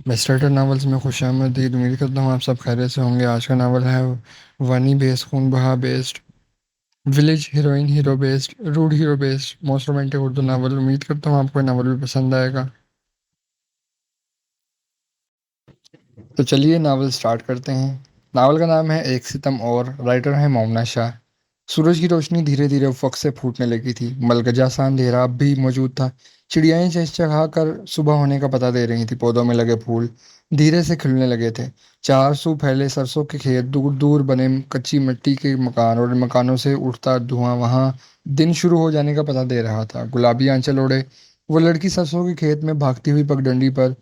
Mister novels में खुशामदीद। उम्मीद करता हूँ आप सब खैरियत से होंगे। आज का नावल है वानी बेस्ड, खून बहा based, village heroine hero based, rude hero based, most romantic Urdu novel. उम्मीद करता हूँ आपको ये नावल भी पसंद आएगा। तो चलिए नावल स्टार्ट करते हैं। नावल का नाम है एक सितम और, राइटर है मोमना शाह। सूरज की रोशनी धीरे धीरे उफ़क़ से फूटने लगी थी। मलगजा सा अंधेरा अब भी मौजूद था। चिड़ियाएं चहचहा कर सुबह होने का पता दे रही थी। पौधों में लगे फूल धीरे से खिलने लगे थे। चार सू फैले सरसों के खेत, दूर दूर बने कच्ची मिट्टी के मकान और इन मकानों से उठता धुआं वहां दिन शुरू हो जाने का पता दे रहा था। गुलाबी आंचल ओढ़े वो लड़की सरसों के खेत में भागती हुई पगडंडी पर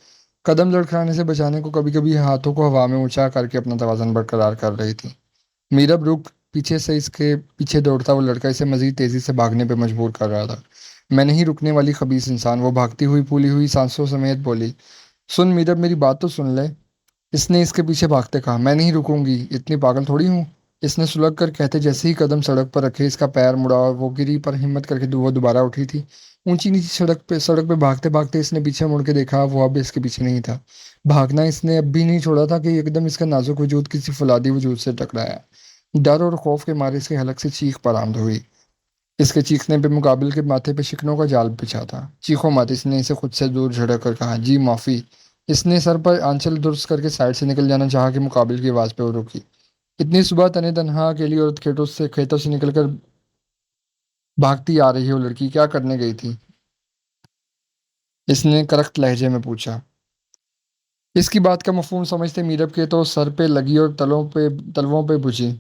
कदम लड़खड़ाने से बचाने को कभी कभी हाथों को हवा में ऊंचा करके अपना तवाज़ुन बरकरार कर रही थी। मीरब रुक पीछे से इसके पीछे दौड़ता वो लड़का इसे मजीद तेजी से भागने पर मजबूर कर रहा था। मैं नहीं रुकने वाली खबीस इंसान, वो भागती हुई फूली हुई सांसों समेत बोली। सुन मीरब, मेरी बात तो सुन ले। इसने इसके पीछे भागते कहा। मैं नहीं रुकूंगी, इतनी पागल थोड़ी हूँ। इसने सुलग कर कहते जैसे ही कदम सड़क पर रखे इसका पैर मुड़ा और वो गिरी, पर हिम्मत करके वो दोबारा उठी थी। ऊंची नीची सड़क पे भागते भागते इसने पीछे मुड़ के देखा। वो अब इसके पीछे नहीं था। भागना इसने अब भी नहीं छोड़ा था कि एकदम इसका नाजुक वजूद किसी फौलादी वजूद से टकराया। डर और खौफ के मारे इसकी हलक से चीख बरामद हुई। इसके चीखने पे मुकाबिल के माथे पे शिकनों का जाल बिछा था। चीखो मत, इसने इसे खुद से दूर झड़क कर कहा। जी माफी। इसने सर पर आंचल दुरुस्त करके साइड से निकल जाना चाहा कि मुकाबिल की आवाज पे वो रुकी। इतनी सुबह तने तनहा अकेली औरत खेतों से निकलकर भागती आ रही हो लड़की, क्या करने गई थी? इसने करख्त लहजे में पूछा। इसकी बात का मफहूम समझते मीरब के तो सर पे लगी और तलवों पे बुझी।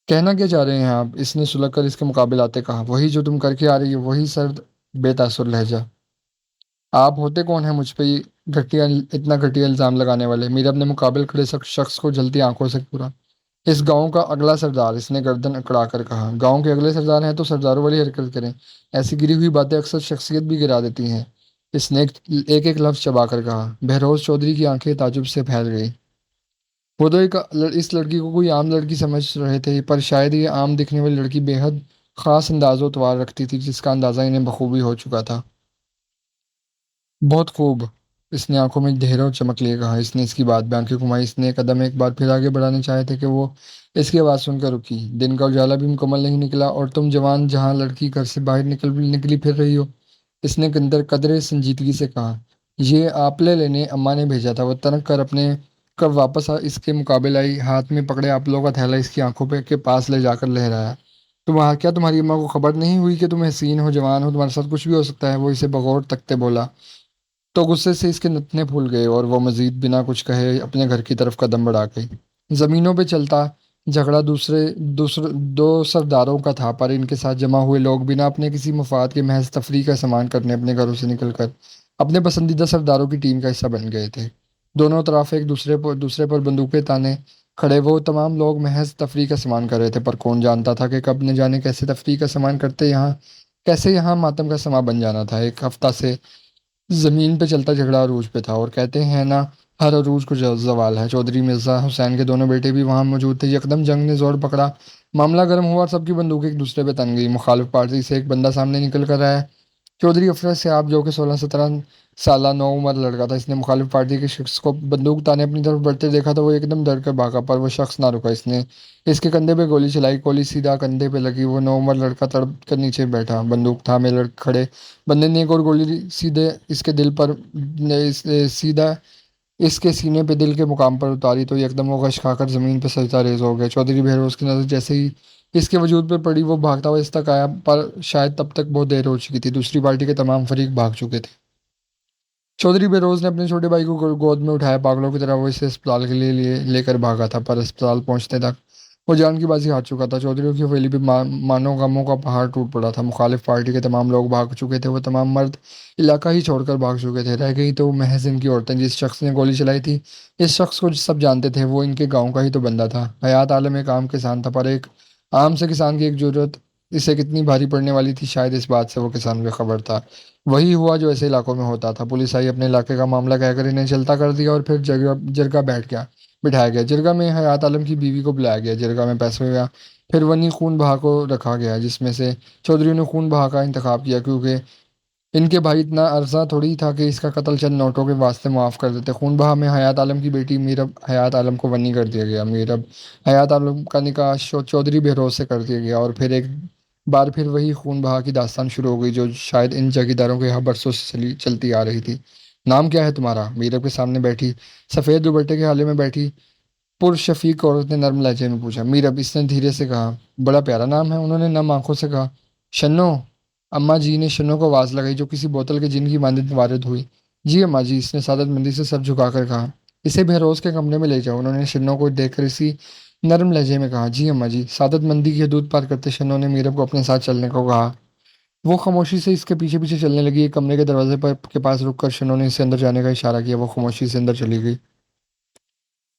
कहना क्या चाह रहे हैं आप? इसने सुलग कर इसके मुकाबिल आते कहा। वही जो तुम करके आ रही हो, वही सर्द बेतासुर लहजा। आप होते कौन है मुझ पे ये घटिया इतना घटिया इल्जाम लगाने वाले? मीरब ने मुकाबिल खड़े शख्स को जलती आंखों से पूरा। इस गांव का अगला सरदार, इसने गर्दन अकड़ा कर कहा। गांव के अगले सरदार हैं तो सरदारों वाली हरकत करें। ऐसी गिरी हुई बातें अक्सर शख्सियत भी गिरा देती हैं। इसने एक एक लफ्ज चबा कर कहा। बहरोज चौधरी की आंखें ताजुब से फैल गई। वो तो इस लड़की को कोई आम लड़की समझ रहे थे, पर शायद ये आम दिखने वाली लड़की बेहद खास अंदाजो तवार रखती थी, जिसका अंदाजा इन्हें बखूबी हो चुका था। बहुत खूब। इसने आंखों में ढेरों चमक लिए कहा। इसने इसकी बात पे आंखें घुमाई। इसने कदम एक बार फिर आगे बढ़ाने चाहे थे कि वो इसकी आवाज़ सुनकर रुकी। दिन का उजाला भी मुकम्मल नहीं निकला और तुम जवान जहां लड़की घर से बाहर निकली फिर रही हो। इसने कंदर कदरे संजीदगी से कहा। ये आपले लेने अम्मा ने भेजा था। वो तनक कर अपने कब वापस इसके मुकाबले आई, हाथ में पकड़े आपलों का थैला इसकी आंखों पे के पास ले जाकर लहराया। क्या तुम्हारी अम्मा को खबर नहीं हुई कि तुम हसीन हो, जवान हो, तुम्हारे साथ कुछ भी हो सकता है? वो इसे बगौर तकते बोला। तो गुस्से से इसके नथने फूल गए और वो मजीद बिना कुछ कहे अपने घर की तरफ कदम बढ़ा गई। जमीनों पे चलता झगड़ा दूसरे दूसरे दो सरदारों का था, पर इनके साथ जमा हुए लोग बिना अपने किसी मफाद के महज तफरीह का सामान करने अपने घरों से निकलकर अपने पसंदीदा सरदारों की टीम का हिस्सा बन गए थे। दोनों तरफ एक दूसरे पर बंदूकें ताने खड़े वो तमाम लोग महज तफरीह का सामान कर रहे थे, पर कौन जानता था कि कब न जाने कैसे तफरीह का सामान करते यहाँ कैसे यहाँ मातम का समा बन जाना था। एक हफ्ता से जमीन पे चलता झगड़ा अरूज पे था, और कहते हैं ना, हर अरूज को जवाल है। चौधरी मिर्जा हुसैन के दोनों बेटे भी वहां मौजूद थे। यकदम जंग ने जोर पकड़ा। मामला गर्म हुआ और सबकी बंदूकें एक दूसरे पे तन गई। मुखालिफ पार्टी से एक बंदा सामने निकल कर आया। चौधरी अफसर सियाब, जो कि 16-17 साल नौ उम्र लड़का था। इसने मुखालिफ पार्टी के शख्स को बंदूक ताने अपनी तरफ बढ़ते देखा तो वो एकदम डर कर भागा, पर वो शख्स ना रुका। इसने इसके कंधे पे गोली चलाई। गोली सीधा कंधे पे लगी। वो नौ उम्र लड़का तड़प कर नीचे बैठा, बंदूक थामे खड़े बंदे ने एक और गोली सीधे इसके दिल पर सीधा इसके सीने पे दिल के मुकाम पर उतारी तो एकदम वो गश खाकर जमीन पर सजदा रेज हो गया। चौधरी बहरोज की नजर जैसे ही इसके वजूद पर पड़ी, वो भागता हुआ इस तक आया, पर शायद तब तक बहुत देर हो चुकी थी। दूसरी पार्टी के तमाम फरीक भाग चुके थे। चौधरी बेरोज ने अपने छोटे भाई को गोद में उठाया। पागलों की तरह वो इसे अस्पताल के लिए लेकर भागा था, पर अस्पताल पहुंचने तक वो जान की बाजी हार चुका था। चौधरी की हवेली पे मानो गमों का पहाड़ टूट पड़ा था। मुखालिफ पार्टी के तमाम लोग भाग चुके थे। वो तमाम मर्द इलाका ही छोड़कर भाग चुके थे। रह गई तो महज इनकी औरतें। जिस शख्स ने गोली चलाई थी, इस शख्स को सब जानते थे। वो इनके गाँव का ही तो बंदा था। हयात आलम एक आम किसान था, पर एक आम से किसान की एक जरूरत इसे कितनी भारी पड़ने वाली थी, शायद इस बात से वो किसान बेखबर था। वही हुआ जो ऐसे इलाकों में होता था। पुलिस आई, अपने इलाके का मामला कहकर इन्हें चलता कर दिया और फिर जरगा जरगा बिठाया गया। जिरगा में हयात आलम की बीवी को बुलाया गया। जिरगा में पैसे हुआ। फिर वनी खून बहा को रखा गया, जिसमें से चौधरी ने खून बहा का इंतखाब किया, क्योंकि इनके भाई इतना अर्जा थोड़ी था कि इसका कत्ल चंद नोटों के वास्ते माफ़ कर देते। खून बहा में हयात आलम की बेटी मीरब हयात आलम को बनी कर दिया गया। मीरब हयात आलम का निकाह चौधरी बहरोज से कर दिया गया, और फिर एक बार फिर वही खून बहा की दास्तान शुरू हो गई जो शायद इन जागीरदारों के यहाँ बरसों से चलती आ रही थी। नाम क्या है तुम्हारा? मीरब के सामने बैठी सफ़ेद दुपट्टे के हाले में बैठी पुरशफीक औरत ने नर्म लहजे में पूछा। मीरब, इसने धीरे से कहा। बड़ा प्यारा नाम है, उन्होंने नम आंखों से कहा। शन्नो। अम्मा जी ने शन्नो को आवाज लगाई जो किसी बोतल के जिन की मानद वारिद हुई। जी अम्मा जी, इसने सादतमंदी से सर झुकाकर कहा। इसे बहरोज के कमरे में ले जाओ, उन्होंने शन्नो को देखकर इसी नर्म लहजे में कहा। जी अम्मा जी। सादतमंदी की हदूद पार करते शन्नो ने मीरब को अपने साथ चलने को कहा। वो खामोशी से इसके पीछे पीछे चलने लगी। एक कमरे के दरवाजे पर के पास रुककर शन्नो ने इसे अंदर जाने का इशारा किया। वो खामोशी से अंदर चली गई।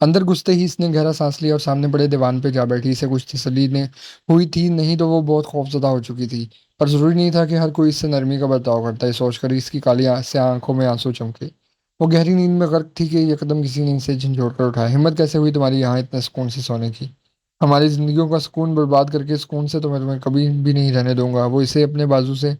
अंदर घुसते ही इसने गहरा सांस लिया और सामने बड़े दीवान पे जा बैठी। इसे कुछ तसल्ली ने हुई थी, नहीं तो वो बहुत खौफजदा हो चुकी थी। पर जरूरी नहीं था कि हर कोई इससे नरमी का बर्ताव करता है, सोचकर इसकी काली से आंखों में आंसू चमके। वो गहरी नींद में गर्क थी कि यकदम किसी ने इसे झंझोड़ कर उठाया। हिम्मत कैसे हुई तुम्हारी यहाँ इतने सुकून से सोने की? हमारी जिंदगियों का सुकून बर्बाद करके सुकून से तुम्हें कभी भी नहीं रहने दूंगा। वो इसे अपने बाजू से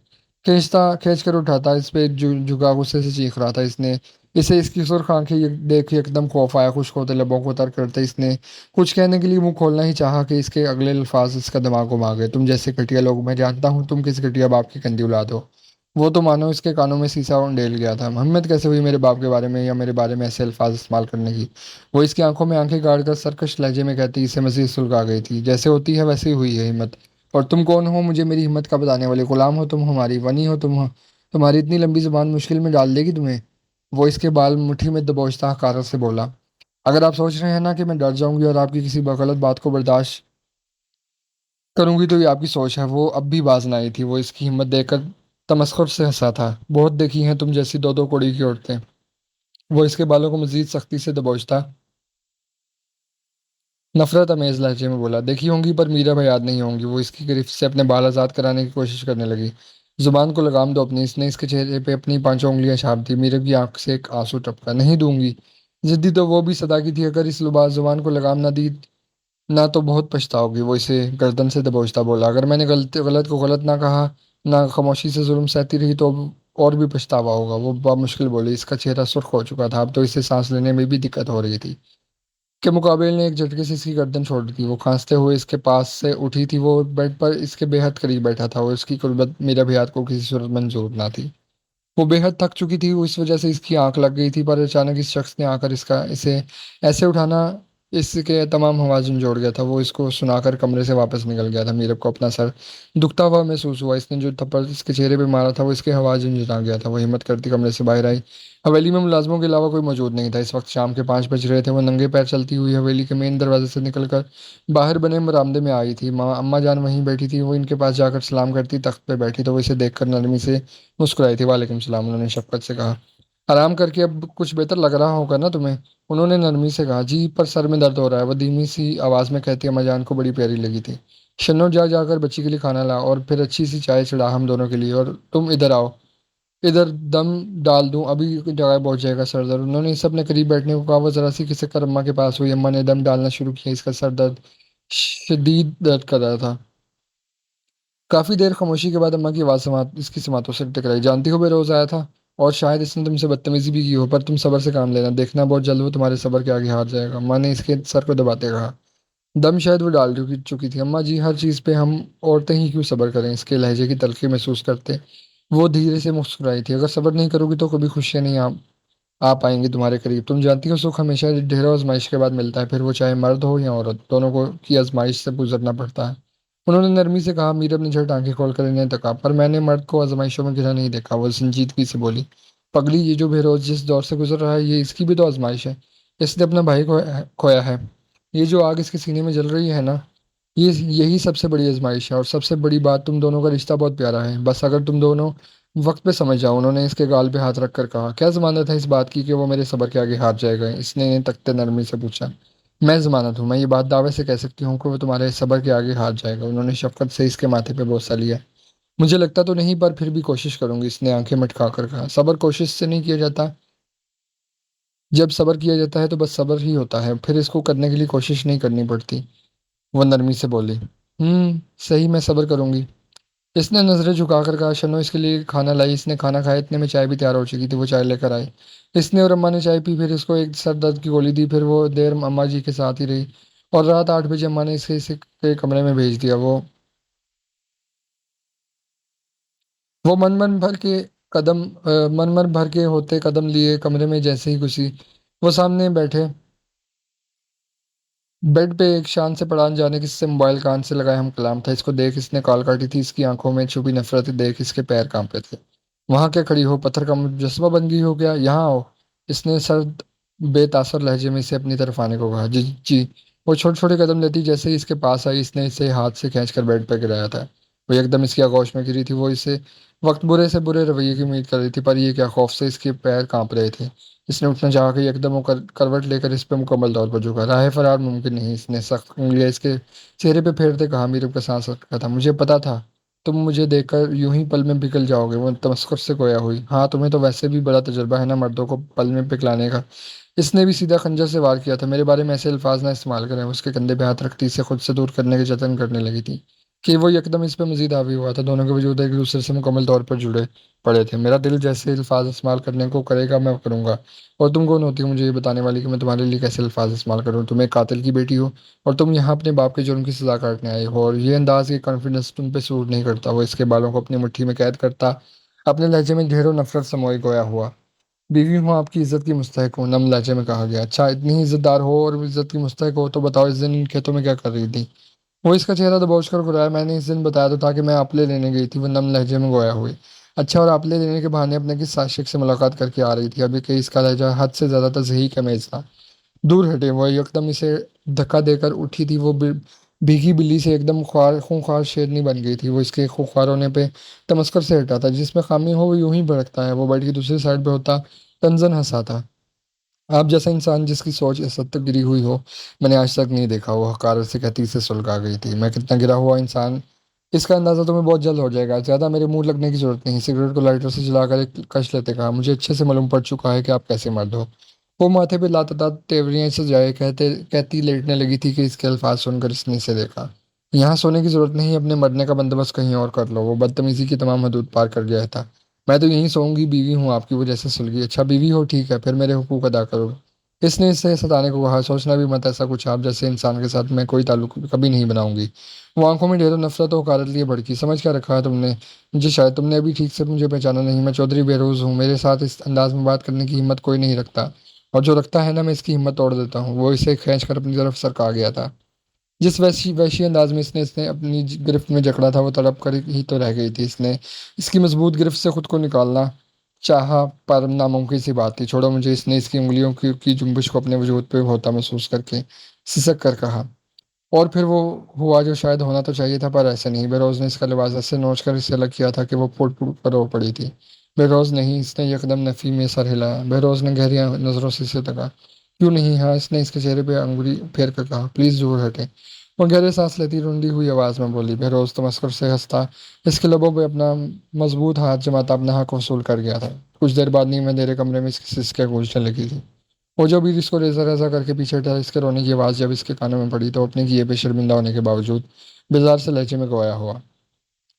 खींच कर उठाता, इस पे झुका गुस्से से चीख रहा था। इसने इसे इसकी सुर्ख आंखें देख एकदम खौफ आया। खुश्क होते लबों को तर करते इसने कुछ कहने के लिए मुंह खोलना ही चाहा कि इसके अगले अल्फाज इसका दिमाग घुमा गए। तुम जैसे घटिया लोग, मैं जानता हूँ तुम किस घटिया बाप की कंदी औलाद हो। वो तो मानो इसके कानों में शीशा उंडेल गया था। हिम्मत कैसे हुई मेरे बाप के बारे में या मेरे बारे में ऐसे अल्फाज इस्तेमाल करने की? वो इसकी आंखों में आंखें गाड़ कर सरकश लहजे में कहती इसे मजीद सुलगा गई थी। जैसे होती है वैसे ही हुई है हिम्मत। और तुम कौन हो मुझे मेरी हिम्मत का बताने वाले? गुलाम हो तुम हमारी, वनी हो तुम? तुम्हारी इतनी लंबी जुबान मुश्किल में डाल देगी तुम्हें। वो इसके बाल मुट्ठी में दबोचता हकारत से बोला। अगर आप सोच रहे हैं ना कि मैं डर जाऊंगी और आपकी किसी गलत बात को बर्दाश्त करूंगी तो ये आपकी सोच है। वो अब भी बाज न आई थी। वो इसकी हिम्मत देखकर तमस्खुर से हंसा था। बहुत देखी हैं तुम जैसी दो दो कौड़ी की औरतें। वो इसके बालों को मजीद सख्ती से दबोचता नफरत अमेज लहजे में बोला। देखी होंगी पर मीरा भाई याद नहीं होंगी। वो इसकी गिरफ्त से अपने बाल आजाद कराने की कोशिश करने लगी। जुबान को लगाम दो अपनी। इसने इसके चेहरे पे अपनी पांचों उंगलियां छाप दी। मीरा की आंख से एक आंसू टपका। नहीं दूंगी। जिद्दी तो वो भी सदा की थी। अगर इस लुबास जुबान को लगाम ना दी ना तो बहुत पछताओगी। वो इसे गर्दन से दबोचता बोला। अगर मैंने गलत गलत को गलत ना कहा, ना खामोशी से जुल्म सहती रही तो अब और भी पछतावा होगा। वो मुश्किल बोली। इसका चेहरा सुर्ख हो चुका था। अब तो इसे सांस लेने में भी दिक्कत हो रही थी। के मुकाबले ने एक झटके से इसकी गर्दन छोड़ दी थी। वो खांसते हुए इसके पास से उठी थी। वो बेड पर इसके बेहद करीब बैठा था और इसकी कुर्बत मेरा भी हाथ को किसी सूरत मंजूर ना थी। वो बेहद थक चुकी थी। इस वजह से इसकी आंख लग गई थी। पर अचानक इस शख्स ने आकर इसका इसे ऐसे उठाना इसके तमाम हवाजन जोड़ गया था। वो इसको सुनाकर कमरे से वापस निकल गया था। मीरब को अपना सर दुखता हुआ महसूस हुआ। इसने जो थप्पड़ इसके चेहरे पे मारा था वो इसके हवाजन जुटा गया था। वो हिम्मत करती कमरे से बाहर आई। हवेली में मुलाजमों के अलावा कोई मौजूद नहीं था। इस वक्त शाम के 5 बज रहे थे। वो नंगे पैर चलती हुई हवेली के मेन दरवाजे से निकलकर बाहर बने बरामदे में आई थी। माँ अम्मा जान वहीं बैठी थी। वो इनके पास जाकर सलाम करती तख्त पे बैठी तो वो इसे देखकर नरमी से मुस्कुराई थी। वालेकुम सलाम, उन्होंने शफकत से कहा। आराम करके अब कुछ बेहतर लग रहा होगा ना तुम्हें? उन्होंने नरमी से कहा। जी, पर सर में दर्द हो रहा है। वह धीमी सी आवाज में कहती अम्मा जान को बड़ी प्यारी लगी थी। शन्नो जा जाकर बच्ची के लिए खाना ला और फिर अच्छी सी चाय चढ़ा हम दोनों के लिए। और तुम इधर आओ, इधर दम डाल दूं, अभी जगह पहुंच जाएगा सर दर्द। उन्होंने इसे अपने करीब बैठने को कहा। वो जरा सी खिसक कर अम्मा के पास हुई। अम्मा ने दम डालना शुरू किया। इसका सर दर्द शदीद दर्द कर रहा था। काफी देर खामोशी के बाद अम्मा की आवाज इसकी समातों से टकराई। जानती हो बेरोज आया था और शायद इसने तुमसे बदतमीजी भी की हो, पर तुम सब्र से काम लेना, देखना बहुत जल्द वो तुम्हारे सब्र के आगे हार जाएगा। अम्मा ने इसके सर को दबाते कहा। दम शायद वो डाल चुकी थी। अम्मा जी, हर चीज पे हम औरतें ही क्यों सब्र करें? इसके लहजे की तलखी महसूस करते वो धीरे से मुस्कुराई थी। अगर सब्र नहीं करोगी तो कभी खुशियां नहीं आ पाएंगी तुम्हारे करीब। तुम जानती हो सुख हमेशा ढेरों आजमाइश के बाद मिलता है, फिर वो चाहे मर्द हो या औरत, दोनों को की आजमाइश से गुजरना पड़ता है। उन्होंने नरमी से कहा। मीरब ने झट आंखें खोलकर इन्हें तका। पर मैंने मर्द को आजमाइशों में गिरा नहीं देखा। वो संजीदगी से बोली। पगली, ये जो बेरोज जिस दौर से गुजर रहा है ये इसकी भी तो आजमाइश है। इसने अपना भाई को खोया है। ये जो आग इसके सीने में जल रही है ना, ये यही सबसे बड़ी आजमाइश है। और सबसे बड़ी बात, तुम दोनों का रिश्ता बहुत प्यारा है। बस अगर तुम दोनों वक्त पे समझ जाओ। उन्होंने इसके गाल पे हाथ रखकर कहा। क्या जमानत है इस बात की कि वो मेरे सब्र के आगे हार जाएगा? इसने इन्हें तकते नरमी से पूछा। मैं जमानत हूँ। मैं ये बात दावे से कह सकती हूँ कि वो तुम्हारे सब्र के आगे हार जाएगा। उन्होंने शफकत से इसके माथे पे बोसा लिया। मुझे लगता तो नहीं, पर फिर भी कोशिश करूंगी, इसने आंखें मटका कर कहा। सब्र कोशिश से नहीं किया जाता। जब सब्र किया जाता है तो बस सब्र ही होता है, फिर इसको करने के लिए कोशिश नहीं करनी पड़ती। वो नरमी से बोली। सही, मैं सब्र करूंगी। इसने नजरें झुकाकर कहा, शनो इसके लिए खाना लाई। इसने खाना खाया, इतने में चाय भी तैयार हो चुकी थी। वो चाय लेकर आई। इसने और अम्मा ने चाय पी, फिर इसको एक सर दर्द की गोली दी। फिर वो देर अम्मा जी के साथ ही रही और रात 8 बजे अम्मा ने इसके कमरे में भेज दिया। वो मन मन भर के होते कदम लिए कमरे में जैसे ही घुसी, वो सामने बैठे बेड पे एक शान से पड़ा जाने किससे मोबाइल कान से लगाए हम कलाम था। इसको देख इसने कॉल काटी थी। इसकी आंखों में छुपी नफरत देख इसके पैर कांपे थे। वहां क्या खड़ी हो, पत्थर का मुजस्समा बन गई हो क्या? यहाँ आओ। इसने सर्द बेतासर लहजे में इसे अपनी तरफ आने को कहा। जी जी। वो छोटे छोटे कदम लेती जैसे ही इसके पास आई, इसने इसे हाथ से खींचकर बेड पर गिराया था। वो एकदम इसकी आगोश में गिरी थी। वो इसे वक्त बुरे से बुरे रवैये की उम्मीद कर रही थी, पर ये क्या, खौफ से इसके पैर कांप रहे थे। इसने उठना चाहा कि एकदम वो करवट लेकर इस पे मुकम्मल तौर पर झुका। राह फरार मुमकिन नहीं। इसने सख्त उंगलियां इसके चेहरे पे फेरते कहा, मीरब का सांस अटका था। मुझे पता था तुम मुझे देखकर यूं ही पल में पिघल जाओगे। वो तमस्कुर से गोया हुई। हाँ, तुम्हें तो वैसे भी बड़ा तजुर्बा है ना मर्दों को पल में पिघलाने का। इसने भी सीधा खंजर से वार किया था। मेरे बारे में ऐसे अल्फाज ना इस्तेमाल करें। उसके कंधे पे हाथ रखती इसे खुद से दूर करने के जतन करने लगी थी कि वो एकदम इस पे मजीद हावी हुआ था। दोनों के वजूद एक दूसरे से मुकम्मल तौर पर जुड़े पड़े थे। मेरा दिल जैसे अल्फाज इस्तेमाल करने को करेगा मैं करूंगा। और तुम कौन होती हो मुझे ये बताने वाली कि मैं तुम्हारे लिए कैसे अल्फाज इस्तेमाल करूँ? तुम एक कातिल की बेटी हो और तुम यहाँ अपने बाप के जुर्म की सजा काटने आए हो, और ये अंदाज, ये कॉन्फिडेंस तुम पे सूट नहीं करता। वो इसके बालों को अपनी मुट्ठी में कैद करता अपने लहजे में ढेरों नफरत समोए गोया हुआ। बीवी हूँ, आपकी इज्जत की मुस्तहिक हूँ, नम लहजे में कहा गया। अच्छा, इतनी ही इज्जतदार हो और इज्जत की मुस्तहिक हो तो बताओ इस दिन इन खेतों में क्या कर रही थी? वो इसका चेहरा दबोच कर घुराया। मैंने इस दिन बताया तो था कि मैं आपले लेने गई थी। वो नम लहजे में गोया हुई। अच्छा, और आपले लेने के बहाने अपने किस आशिक से मुलाकात करके आ रही थी? अभी कि इसका लहजा हद से ज्यादा तजहीक अमेज था। दूर हटे। वो एकदम इसे धक्का देकर उठी थी। वो भीगी बिल्ली से एकदम ख्वार खूंखार शेरनी बन गई थी। वो इसके खूंखार होने पे तमस्कर से हटा था। जिसमें खामी हो वो यूं ही भड़कता है। वो बेड की दूसरी साइड पे होता तंजन हंसा था। आप जैसा इंसान जिसकी सोच इस हद तक गिरी हुई हो मैंने आज तक नहीं देखा। वो हकारत से कहती से सुलगा गई थी। मैं कितना गिरा हुआ इंसान, इसका अंदाजा तुम्हें बहुत जल्द हो जाएगा। ज्यादा मेरे मुंह लगने की जरूरत नहीं। सिगरेट को लाइटर से जलाकर एक कश लेते कहा, मुझे अच्छे से मालूम पड़ चुका है कि आप कैसे मर्द हो। वो माथे पे लातदार तेवरियां से जाए कहती लेटने लगी थी कि इसके अल्फाज सुनकर इसने इसे देखा। यहाँ सोने की जरूरत नहीं, अपने मरने का बंदोबस्त कहीं और कर लो। वो बदतमीजी की तमाम हदूद पार कर गया था। मैं तो यहीं सोऊंगी, बीवी हूँ आपकी, वो जैसे सुलगी। अच्छा बीवी हो, ठीक है, फिर मेरे हुकूक अदा करो। इसने इससे सताने को कहा, सोचना भी मत ऐसा कुछ। आप जैसे इंसान के साथ मैं कोई ताल्लुक कभी नहीं बनाऊंगी। वो आंखों में ढेरों नफरत और हकारत लिए भड़की। समझ क्या रखा है तुमने मुझे? शायद तुमने अभी ठीक से मुझे पहचाना नहीं। मैं चौधरी बेरोज हूँ। मेरे साथ इस अंदाज में बात करने की हिम्मत कोई नहीं रखता, और जो रखता है ना मैं इसकी हिम्मत तोड़ देता हूँ। वो इसे खींच कर अपनी तरफ सरका गया था। जिस वैसी वैसी अंदाज में इसने इसने अपनी गिरफ्त में जकड़ा था वो तड़प कर ही तो रह गई थी। इसने इसकी मजबूत गिरफ्त से खुद को निकालना चाहा, पर नामुमकिन सी बात थी। छोड़ो मुझे। इसने इसकी उंगलियों की जुम्बिश को अपने वजूद पे होता महसूस करके सिसक कर कहा। और फिर वो हुआ जो शायद होना तो चाहिए था, पर ऐसे नहीं। बेरोज ने इसका लिबास ऐसे नोच कर इसे अलग किया था कि वो फुट फुट कर रो पड़ी थी। बेरोज नहीं। इसने यकदम नफी में सर हिलाया। बेरोज ने गहरी नजरों से इसे तका। क्यों नहीं? हाँ, इसने इसके चेहरे पे अंगुली फेर कर कहा, प्लीज दूर हटे। वो गहरे सांस लेती रुंधी हुई आवाज में बोली। बेरोज तमस्कुर से हंसता इसके लबों पे अपना मजबूत हाथ जमाता अपना हक वसूल कर गया था। कुछ देर बाद नींद में अंधेरे कमरे में इसकी सिसकें गूंजने लगी थी। वो जो भी इसको रेजा रेजा करके पीछे हटा, इसके रोने की आवाज़ जब इसके कानों में पड़ी तो अपने किए पे शर्मिंदा होने के बावजूद बेजार से लहजे में गवाया हुआ,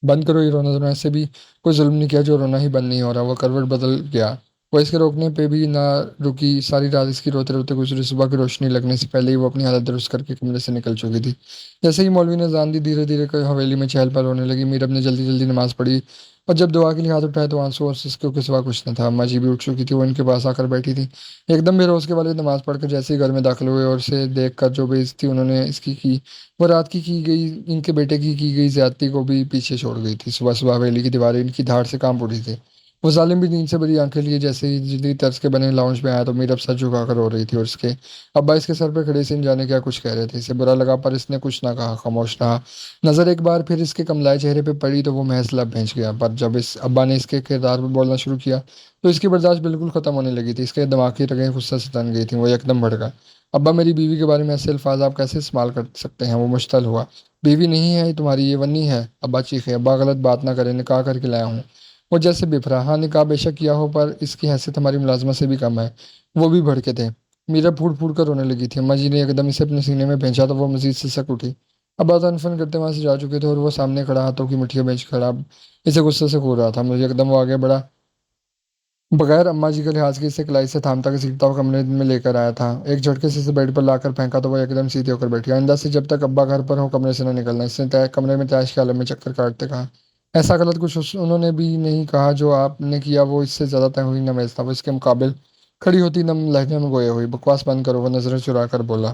बंद करो ये रोना धोना। ऐसे भी कोई जुल्म नहीं किया जो रोना ही बंद नहीं हो रहा। वो करवट बदल गया। वो इसके रोकने पे भी ना रुकी। सारी रात इसकी रोते रोते गुजरी। सुबह की रोशनी लगने से पहले ही वो अपनी हालत दुरुस्त करके कमरे से निकल चुकी थी। जैसे ही मौलवी ने जान दी, धीरे धीरे हवेली में चहल पहल होने लगी। मीरब ने जल्दी जल्दी नमाज पढ़ी, और जब दुआ के लिए हाथ उठाए तो आंसू और सिसकों के सिवा कुछ न था। अम्मा जी भी उठ चुकी थी। वो इनके पास आकर बैठी थी। एकदम बेरोज के वाले नमाज पढ़कर जैसे ही घर में दाखिल हुए और उसे देख कर जो बेइज्जती उन्होंने इसकी की, वो रात की गई इनके बेटे की गई ज्यादती को भी पीछे छोड़ गई थी। सुबह सुबह हवेली की दीवारें इनकी धाड़ से कांप उठी थी। वो जालिम भी नींद से बड़ी आंखें लिए जैसे ही जदीद तर्ज के बने लाउंज में आया तो मीरब सर झुकाकर रो रही थी, और उसके अब्बा इसके सर पे खड़े से जाने क्या कुछ कह रहे थे। इसे बुरा लगा, पर इसने कुछ ना कहा, खामोश रहा। नजर एक बार फिर इसके कमलाए चेहरे पे पड़ी तो वो महज लब भेज गया। पर जब इस अब्बा ने इसके किरदार पर बोलना शुरू किया तो इसकी बर्दाश्त बिल्कुल खत्म होने लगी थी। इसके दिमाग की रगें गुस्सा से तन गई थी। वो एकदम भड़का। अब्बा, मेरी बीवी के बारे में ऐसे अल्फाज आप कैसे इस्तेमाल कर सकते हैं? वो मुश्तल हुआ। बीवी नहीं है ये तुम्हारी, ये वन्नी है। अब्बा चीखे। अब्बा, गलत बात ना करें, निकाह करके लाया हूँ। वो जैसे बिफरा। हाँ, निकाह बेशक किया हो, पर इसकी हैसियत हमारी मुलाजमत से भी कम है। वो भी भड़के थे। मीरा फूट फूट कर रोने लगी थी। अम्मा जी ने एकदम इसे अपने सीने में भेजा तो वो मजीद सिसक उठी। अब बात अनफन करते वहां से जा चुके थे और वो सामने खड़ा हाथों की मुठ्ठियां बेंच खड़ा इसे गुस्से से घूर रहा था। मुझे एकदम वो आगे बढ़ा, बगैर अम्मा जी के लिहाज के इसे कलाई से थामता घसीटता हुआ कमरे में लेकर आया था। एक झटके से इसे बेड पर लाकर फेंका तो वो एकदम सीधे होकर बैठ गया। आइंदा से जब तक अब्बा घर पर हो कमरे से न निकलना, इसने तय कमरे में तैश के आलम में चक्कर काटते कहा। ऐसा गलत कुछ उन्होंने भी नहीं कहा जो आपने किया, वो इससे ज्यादा तय हुई न था। वो इसके मुकाबिल खड़ी होती नम लहजे में गोए हुई। बकवास बंद करो, वो नजरें चुरा कर बोला।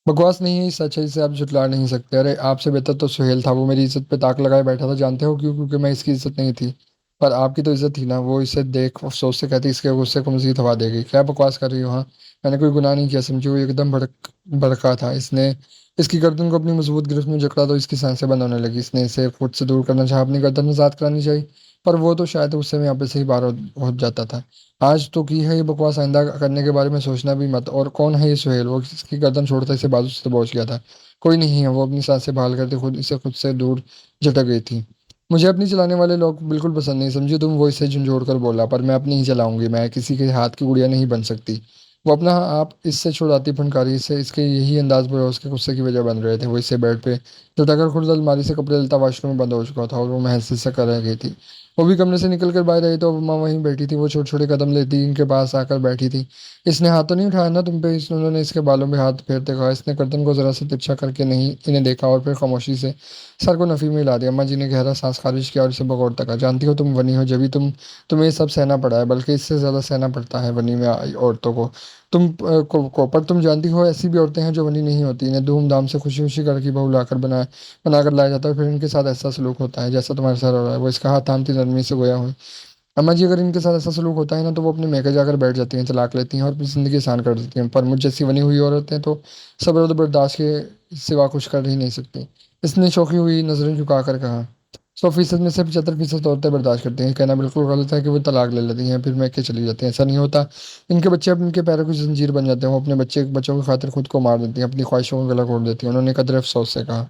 बकवास नहीं है, सच्चाई से आप झुठला नहीं सकते। अरे आपसे बेहतर तो सुहेल था, वो मेरी इज्जत पे ताक लगाए बैठा था। जानते हो क्यों? क्योंकि मैं इसकी इज्जत नहीं थी, पर आपकी तो इज्जत थी ना। वो इसे देख अफसोस से कहती, इसके गुस्से को मजीद हवा देगी। क्या बकवास कर रही हो? हाँ, मैंने कोई गुनाह नहीं किया समझी। वो एकदम भड़का था। इसने इसकी गर्दन को अपनी मजबूत गिरफ्त में जकड़ा तो इसकी सांसें बंद होने लगी। इसने इसे खुद से दूर करना चाहा, अपनी गर्दन आजाद करानी चाहिए, पर वो तो शायद उससे में यहाँ पे से ही बाहर हो जाता था। आज तो की है ये बकवास, आइंदा करने के बारे में सोचना भी मत। और कौन है ये सुहेल? वो इसकी गर्दन छोड़ता इसे बाजू से दबोच गया था। कोई नहीं है। वो अपनी सांसें बहाल करते खुद से दूर झटक गई थी। मुझे अपनी चलाने वाले लोग बिल्कुल पसंद नहीं समझे तुम, वो इसे झंझोड़ कर बोला। पर मैं अपनी ही चलाऊंगी, मैं किसी के हाथ की गुड़िया नहीं बन सकती। वो अपना आप इससे छुड़ाती फनकारी से इसके यही अंदाज पर उसके गुस्से की वजह बन रहे थे। वो इससे बेड पे लटाकर खुद अलमारी से कपड़े लेता वॉशरूम में बंद हो चुका था और वो महज से कर रह गई थी। वो भी कमरे से निकल कर बाहर आई तो अम्मा वहीं बैठी थी। वो छोटे छोटे कदम लेती इनके पास आकर बैठी थी। इसने हाथ तो नहीं उठाया ना तुम पे? उन्होंने इसके बालों में हाथ फेरते कहा। इसने गर्दन को जरा से तिरछा करके नहीं इन्हें देखा और फिर खामोशी से सर को नफी में हिला दिया। अम्मा जी ने गहरा सांस खारिज किया और इसे बगौर तका। जानती हो तुम वनी हो, जब भी तुम्हें ये सब सहना पड़ा है, बल्कि इससे ज्यादा सहना पड़ता है वनी में आई औरतों को। पर तुम जानती हो ऐसी भी औरतें हैं जो वनी नहीं होती। इन्हें धूमधाम से खुशी खुशी घर की बहू लाकर बनाकर लाया जाता है, फिर इनके साथ ऐसा सलूक होता है जैसा तुम्हारे साथ हो रहा है। वो इसका हाथ थामती नरमी से गोया हुई। अम्मा जी, अगर इनके साथ ऐसा सलूक होता है ना तो वो अपने मैके जाकर बैठ जाती हैं, तलाक लेती हैं और अपनी जिंदगी आसान कर देती हैं। पर मुझ जैसी बनी हुई औरतें तो सब्र और बर्दाश्त के सिवा कुछ कर ही नहीं सकती। इसने चौंकी हुई नजरें झुकाकर कहा। 100% में से 75% औरतें बर्दाश्त करती हैं। कहना बिल्कुल गलत है कि वो तलाक ले लेती हैं फिर मैके चली जाती हैं। ऐसा नहीं होता। इनके बच्चे अब इनके पैरों की जंजीर बन जाते हैं। वो अपने बच्चों की खातिर खुद को मार देती हैं, अपनी ख्वाहिशों को गला घोट देती हैं। उन्होंने कदर अफसोस से कहा।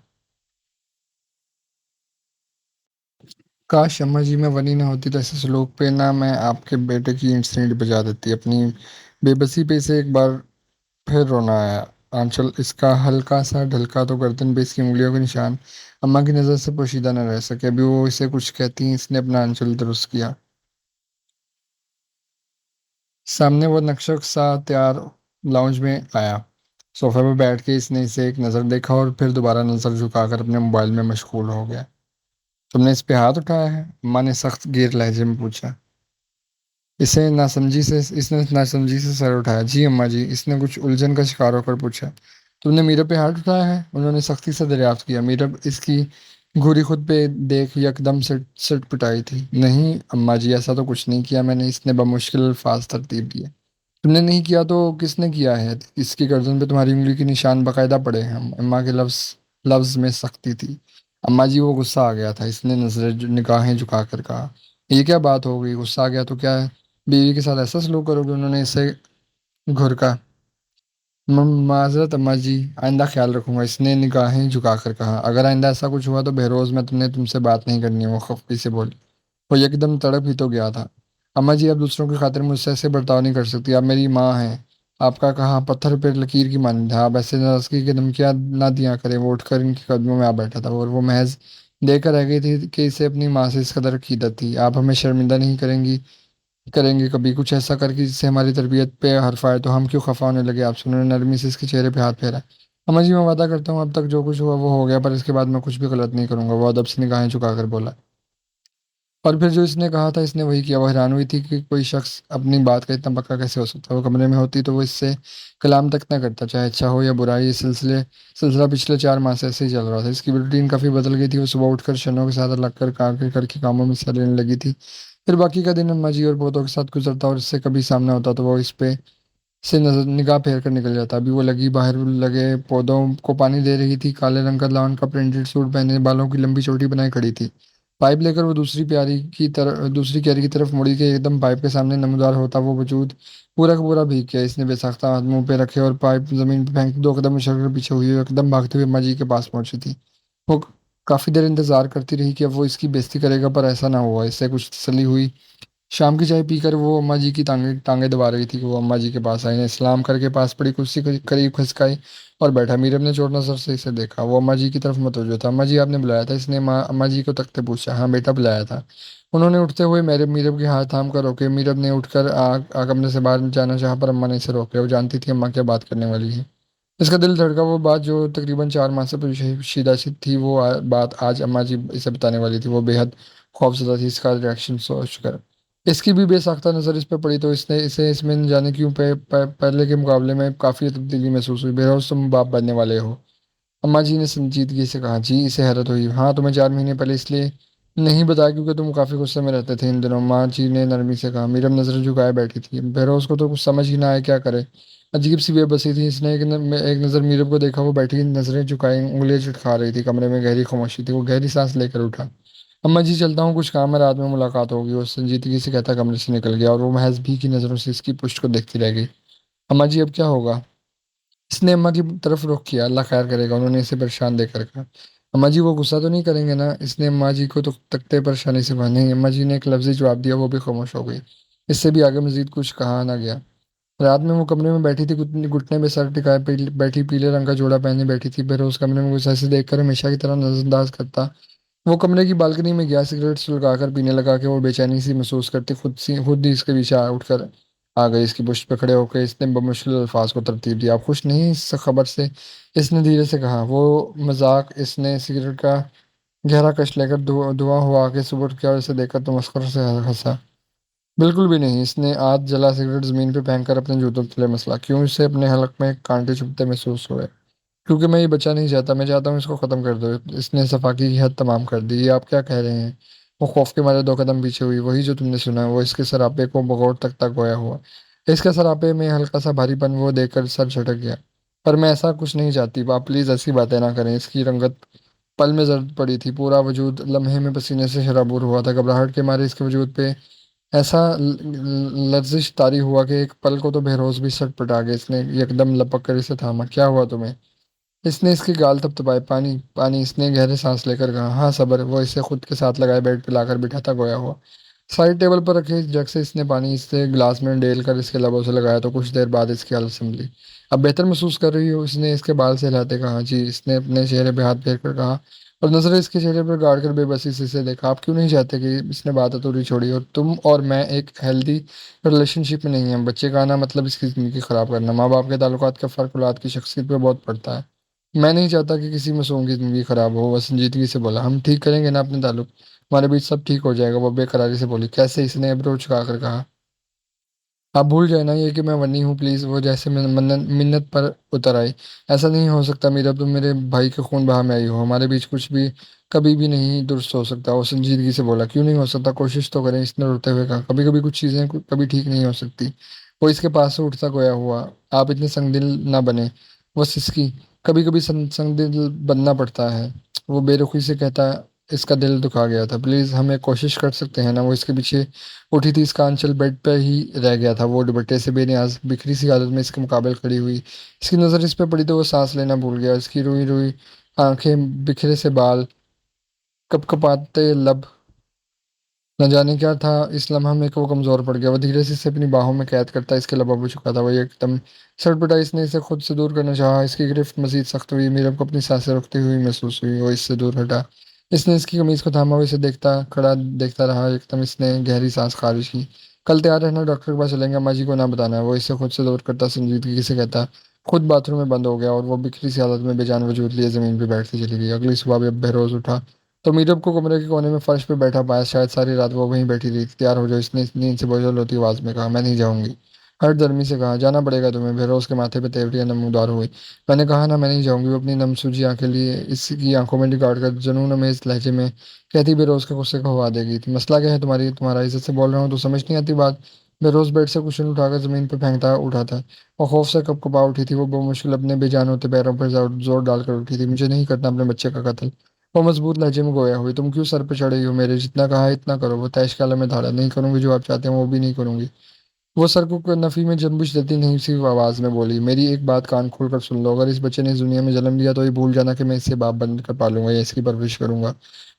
काश अम्मा जी मैं वनी ना होती तो ऐसे सलूक पे ना मैं आपके बेटे की इंस्टेंट बजा देती। अपनी बेबसी पे इसे एक बार फिर रोना आया। आंचल इसका हल्का सा ढलका तो गर्दन पे इसकी उंगलियों के निशान अम्मा की नज़र से पोशीदा न रह सके। अभी वो इसे कुछ कहती इसने अपना आंचल दुरुस्त किया। सामने वो नक्शक सा तैयार लाउंज में आया। सोफे पर बैठ के इसने इसे एक नज़र देखा और फिर दोबारा नज़र झुकाकर अपने मोबाइल में मशगूल हो गया। तुमने इस पे हाथ उठाया है? अम्मा ने सख्त गिर लहजे में पूछा। इसने नासमझी से सर उठाया। जी अम्मा जी, इसने कुछ उलझन का शिकार होकर पूछा। तुमने मीरब पे हाथ उठाया है? उन्होंने सख्ती से दरियाफ्त किया। मीरब इसकी घूरी खुद पे देख यकदम से सट पिटाई थी। नहीं अम्मा जी, ऐसा तो कुछ नहीं किया मैंने, इसने बमुश्किल अल्फाज तरतीब दिए। तुमने नहीं किया तो किसने किया है? इसकी गर्दन पे तुम्हारी उंगली के निशान बकायदा पड़े हैं। अम्मा के लफ्ज लफ्ज में सख्ती थी। अम्मा जी, वो गुस्सा आ गया था। इसने नजरें निगाहें झुकाकर कहा। ये क्या बात हो गई? गुस्सा आ गया तो क्या है? बीवी के साथ ऐसा सलूक करोगे? उन्होंने इसे घुरका। माजरत अम्मा जी, आइंदा ख्याल रखूंगा, इसने निगाहें झुकाकर कहा। अगर आइंदा ऐसा कुछ हुआ तो बहरोज मैं तुमसे बात नहीं करनी है, वो खफ्ती से बोली। वो एकदम तड़प ही तो गया था। अम्मा जी, आप दूसरों की खातिर मुझसे ऐसे बर्ताव नहीं कर सकती। आप मेरी माँ हैं। आपका कहा पत्थर पर लकीर की मानद है। आप ऐसे नाराजगी की धमकियां ना दिया करें। वो उठकर इनके कदमों में आ बैठा था और वो महज देकर रह गई थी कि इसे अपनी माँ से इस कदर अकीदत थी। आप हमें शर्मिंदा नहीं करेंगे कभी कुछ ऐसा करके जिससे हमारी तरबियत पे हर्फ आए तो हम क्यों खफा होने लगे आपसे? उन्होंने नरमी से इसके चेहरे पे हाथ फेरा। अम्मा जी, मैं वादा करता हूँ अब तक जो कुछ हुआ वो हो गया, पर इसके बाद मैं कुछ भी गलत नहीं करूंगा। वो अदब से निगाहें झुकाकर बोला। और फिर जो इसने कहा था इसने वही किया। वो हैरान हुई थी कि कोई शख्स अपनी बात का इतना पक्का कैसे हो सकता है। वो कमरे में होती तो वो इससे कलाम तक न करता, चाहे अच्छा हो या बुरा। ये सिलसिला पिछले 4 माह से ऐसे ही चल रहा था। इसकी रूटीन काफ़ी बदल गई थी। वो सुबह उठकर शनों के साथ लगकर घर के कामों में हिस्सा लेने लगी थी। फिर बाकी का दिन अम्मा जी और पोतों के साथ गुजरता और इससे कभी सामना होता तो वो इस पे से नजर निगाह फेर कर निकल जाता। अभी वो लगी बाहर लगे पौधों को पानी दे रही थी। काले रंग का लाउन का प्रिंटेड सूट पहने, बालों की लंबी चोटी बनाए खड़ी थी। पाइप लेकर वो दूसरी क्यारी की तरफ मुड़ी के एकदम पाइप के सामने नमूदार होता वो वजूद पूरा का पूरा भीग गया। इसने बेसाख्ता हाथ मुंह पे रखे और पाइप जमीन पे फेंक 2 कदम उछलकर पीछे हुई और एकदम भागते हुए अम्मा जी के पास पहुंची थी। वो काफी देर इंतजार करती रही कि अब वो इसकी बेइज्जती करेगा, पर ऐसा ना हुआ। इससे कुछ तसल्ली हुई शाम की चाय पीकर वो अम्मा जी की टांगे टांगे दबा रही थी कि वो अम्मा जी के पास आई ने सलाम करके पास पड़ी कुर्सी के करीब खिसकाई और बैठा। मीरब ने चोट नजर से इसे देखा। वो अम्मा जी की तरफ मुतवज्जो था। अम्मा जी आपने बुलाया था? इसने माँ अम्मा जी को तकते पूछा। हाँ बेटा बुलाया था। उन्होंने उठते हुए मेरे मीरब के हाथ थाम कर रोके। मीरब ने उठकर कमरे से बाहर जाना चाहा पर अम्मा ने इसे रोक लिया। वो जानती थी अम्मा क्या बात करने वाली है। इसका दिल धड़का। वो बात जो तकरीबन 4 माह से पोशीदा सी थी वो बात आज अम्मा जी इसे बताने वाली थी। वो बेहद खौफजदा थी इसका रिएक्शन सोचकर। इसकी भी बेसाख्ता नज़र इस पर पड़ी तो इसने इसे इसमें न जाने क्यों पहले के मुकाबले में काफ़ी तब्दीली महसूस हुई। बेरोज तुम बाप बनने वाले हो, अम्मा जी ने संजीदगी से कहा। जी, इसे हैरत हुई। हाँ, तुम्हें 4 महीने पहले इसलिए नहीं बताया क्योंकि तुम काफ़ी गुस्से में रहते थे इन दिनों, माँ जी ने नरमी से कहा। मीरम नजर झुकाए बैठी थी। बहरोज को तो कुछ समझ ही ना आए क्या करे। अजीब सी बेबसी थी। इसने एक नज़र मीरब को देखा। वो बैठी नजरें झुकाई उंगलियां चटखा रही थी। कमरे में गहरी खामोशी थी। वो गहरी सांस लेकर उठा। अम्मा जी चलता हूँ, कुछ काम है, रात में मुलाकात होगी। वो संजीदगी से कहता कमरे से निकल गया और वो महज भी की नज़रों से इसकी पुष्ट को देखती रह गई। अम्मा जी अब क्या होगा? इसने अम्मा की तरफ रुख किया। अल्लाह खैर करेगा, उन्होंने इसे परेशान देखकर कहा। अम्मा जी वो गुस्सा तो नहीं करेंगे ना? इसने अम्मा जी को तो तकते परेशानी से कहा। नहीं। अम्मा जी ने एक लफ्ज़ी जवाब दिया। वो भी खामोश हो गई। इससे भी आगे मजीद कुछ कहा ना गया। रात में वो कमरे में बैठी थी, घुटने में सर टिकाए बैठी, पीले रंग का जोड़ा पहने बैठी थी। बेरोज कमरे में कुछ ऐसे देखकर हमेशा की तरह नजरअंदाज करता। वो कमरे की बालकनी में गया। सिगरेट सुलगाकर पीने लगा कि वो बेचैनी सी महसूस करती खुद ही इसके पीछे उठकर आ गई। इसकी पुष्ट पे खड़े होकर इसने बमुश्किल अल्फाज को तरतीब दिया। आप खुश नहीं इस खबर से? इसने धीरे से कहा। वो मजाक। इसने सिगरेट का गहरा कश लेकर धुआं हुआ आके सुबह किया और इसे देखकर तो मस्कुरा से हंसा। बिल्कुल भी नहीं। इसने आज जला सिगरेट जमीन पे फेंक कर अपने जूतों तले मसला। क्यों? इसे अपने हलक में कांटे चुभते महसूस हुए। क्योंकि मैं ये बच्चा नहीं चाहता, मैं चाहता हूँ इसको ख़त्म कर दो। इसने सफाकी की हद तमाम कर दी। ये आप क्या कह रहे हैं? वो खौफ के मारे 2 कदम पीछे हुई। वही जो तुमने सुना है। वो इसके सरापे को बगौर तक गोया हुआ। इसके सरापे में हल्का सा भारीपन वो देखकर सर झटक गया। पर मैं ऐसा कुछ नहीं चाहती। आप प्लीज़ ऐसी बातें ना करें। इसकी रंगत पल में जर्द पड़ी थी। पूरा वजूद लम्हे में पसीने से शराबूर हुआ था। घबराहट के मारे इसके वजूद पे ऐसा लर्जिश तारी हुआ कि एक पल को तो बेहोश भी सटपटा गया। इसने एकदम लपक कर इसे थामा। क्या हुआ तुम्हें? इसने इसके गाल थपथपाए। पानी पानी। इसने गहरे सांस लेकर कहा। हाँ सबर। वो इसे खुद के साथ लगाए बेड पे लाकर बिठाता गोया हुआ। साइड टेबल पर रखे इस जग से इसने पानी इससे गिलास में डेल कर इसके लबों से लगाया तो कुछ देर बाद इसकी हालत संभली। अब बेहतर महसूस कर रही हो? इसने इसके बाल से हिलाते कहा। जी। इसने अपने चेहरे पे हाथ फेर कर कहा और नजरें इसके चेहरे पर गाड़ कर बेबसी से इसे देखा। आप क्यों नहीं चाहते कि? इसने बात अधूरी छोड़ी। और तुम और मैं एक हेल्दी रिलेशनशिप में नहीं है। बच्चे का आना मतलब इसकी ज़िंदगी ख़राब करना। माँ बाप के ताल्लुकात का फ़र्क औलाद की शख्सियत पे बहुत पड़ता है। मैं नहीं चाहता कि किसी मासूम की ज़िंदगी ख़राब हो। वह संजीदगी से बोला। हम ठीक करेंगे ना अपने ताल्लुक? हमारे बीच सब ठीक हो जाएगा। वो बेकरारी से बोली। कैसे? इसने अब्रो झुका कर कहा। आप भूल जाए ना ये कि मैं वनी हूँ प्लीज़। वो जैसे मिन्नत पर उतर आई। ऐसा नहीं हो सकता मीरा, तुम मेरे भाई के खून बहा में आई हो। हमारे बीच कुछ भी कभी भी नहीं दुरुस्त हो सकता। वो संजीदगी से बोला। क्यों नहीं हो सकता? कोशिश तो करें। इसने रोते हुए कहा। कभी कभी कुछ चीज़ें कभी ठीक नहीं हो सकती। वो इसके पास से उठता गोया हुआ। आप इतने संगदिल ना बने। वो सिसकी। कभी कभी संगदिल बनना पड़ता है। वो बेरुखी से कहता। इसका दिल दुखा गया था। प्लीज़ हम एक कोशिश कर सकते हैं ना? वो इसके पीछे उठी थी। इसका आंचल बेड पर ही रह गया था। वो दुपट्टे से बेनियाज बिखरी सी हालत में इसके मुकाबले खड़ी हुई। इसकी नज़र इस पर पड़ी तो वो सांस लेना भूल गया। इसकी रुई रुई आंखें, बिखरे से बाल, कपकपाते लब, न जाने क्या था इस लम्हा में कि वो कमज़ोर पड़ गया। वो धीरे से इसे अपनी बाहों में कैद करता इसके लबों पर चुका था। वो एकदम सटपटा। इसने इसे खुद से दूर करना चाहा। इसकी गिरफ्त मजीद सख्त हुई। मीरब को अपनी सांसें रुकती हुई महसूस हुई। वो इससे दूर हटा। इसने इसकी कमीज को थामा। वो इसे देखता खड़ा देखता रहा। एकदम इसने गहरी सांस खारिज की। कल तैयार रहना, डॉक्टर के पास चलेंगे। अम्मा जी को ना बताना है। वो इसे खुद से दूर करता संजीदगी से कहता। खुद बाथरूम में बंद हो गया और वो बिखरी सी हालत में बेजान वजूद लिए जमीन पर बैठती चली गई। अगली सुबह जब बहरोज उठा तो मीरब को कमरे के कोने में फर्श पे बैठा पाया। शायद सारी रात वो वहीं बैठी रही थी। तैयार हो जाओ, इसने नींद से बोझल होती आवाज में कहा। मैं नहीं जाऊंगी। हर दर्मी से कहा। जाना पड़ेगा तुम्हें। बेरोज के माथे पे तेवरियां नमूदार हुई। मैंने कहा ना मैं नहीं जाऊंगी। वो अपनी नमसूजी आंखें लिए इसकी आंखों में निगाड़ कर जुनून अमेज लहजे में कहती। बेरोज के गुस्से को हवा देगी। मसला क्या है तुम्हारा? इज्जत से बोल रहा हूँ तो समझ नहीं आती बात? बेरोज बेड से कुशन उठाकर जमीन पर फेंकता उठा था। वो खौफ से कपकपा उठी थी। वो मुश्किल अपने बेजान होते पैरों पर जोर डालकर उठी थी। मुझे नहीं करना अपने बच्चे का कत्ल। वो मजबूत लहजे में गोया हुई। तुम क्यों सर पे चढ़ रही हो मेरे? जितना कहा है इतना करो। वो तैश काला में धारा। नहीं करूंगी जो आप चाहते हैं वो भी नहीं करूंगी। वो सर को नफी में जनबुश देती नहीं सी आवाज में बोली। मेरी एक बात कान खोल कर सुन लो। अगर इस बच्चे ने इस दुनिया में जन्म लिया तो ये भूल जाना कि मैं इसे बाप बनकर पालूंगा या इसकी परवरिश करूंगा।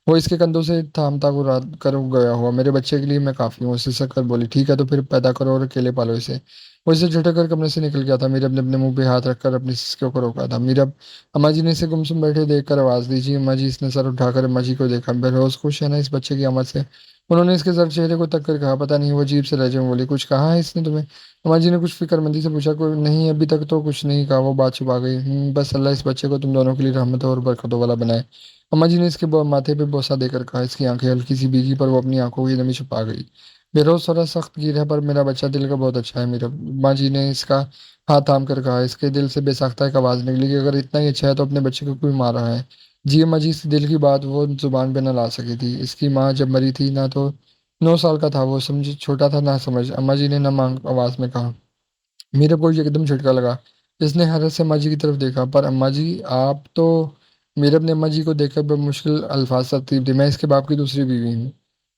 वो इसके कंधों से थामता को रात कर गया हुआ, मेरे बच्चे के लिए मैं काफी हूँ, सिसक कर बोली। ठीक है तो फिर पैदा करो और अकेले पालो इसे। वो इसे झटक कर कमरे से निकल गया था। मीरब ने अपने मुंह पे हाथ रखकर अपनी सिसकों को रोका था। मीरब, अम्मा जी ने इसे गुमसुम बैठे देखकर आवाज दी। जी अम्मा जी। इसने सर उठाकर अम्मा जी को देखा। बेरोज खुश है ना इस बच्चे की आमद से? उन्होंने इसके सर चेहरे को तक कर कहा। पता नहीं, वो अजीब से लहजे में बोली। कुछ कहा है इसने तुम्हें? अम्मा जी ने कुछ फिक्रमंदी से पूछा। कोई नहीं, अभी तक तो कुछ नहीं कहा। वो बात छुपा गई। बस अल्लाह इस बच्चे को तुम दोनों के लिए रहमतों और बरकतों वाला बनाए। अम्मा जी ने इसके माथे पे बोसा देकर कहा। इसकी आंखें हल्की सी भीगी पर वो अपनी आंखों की नमी छुपा गई। बेरोज थोड़ा सख्त गिर है पर मेरा बच्चा दिल का बहुत अच्छा है। मेरा अम्मा जी ने इसका हाथ थाम कर कहा। इसके दिल से बेसाख्ता एक आवाज निकली कि अगर इतना ही अच्छा है तो अपने बच्चे को क्यों मार रहा है? जी अम्मा जी। इस दिल की बात वो जुबान पे न ला सकी थी। इसकी माँ जब मरी थी ना तो 9 साल का था वो, समझ छोटा था ना समझ, अम्मा जी ने नम आवाज में कहा। मेरे को एकदम झटका लगा। इसने हैरत से अम्मा जी की तरफ देखा। पर अम्मा जी आप तो। मेरे अपने अम्मा जी को देखकर मुश्किल अल्फाज से तरतीब दी। मैं इसके बाप की दूसरी बीवी हूँ।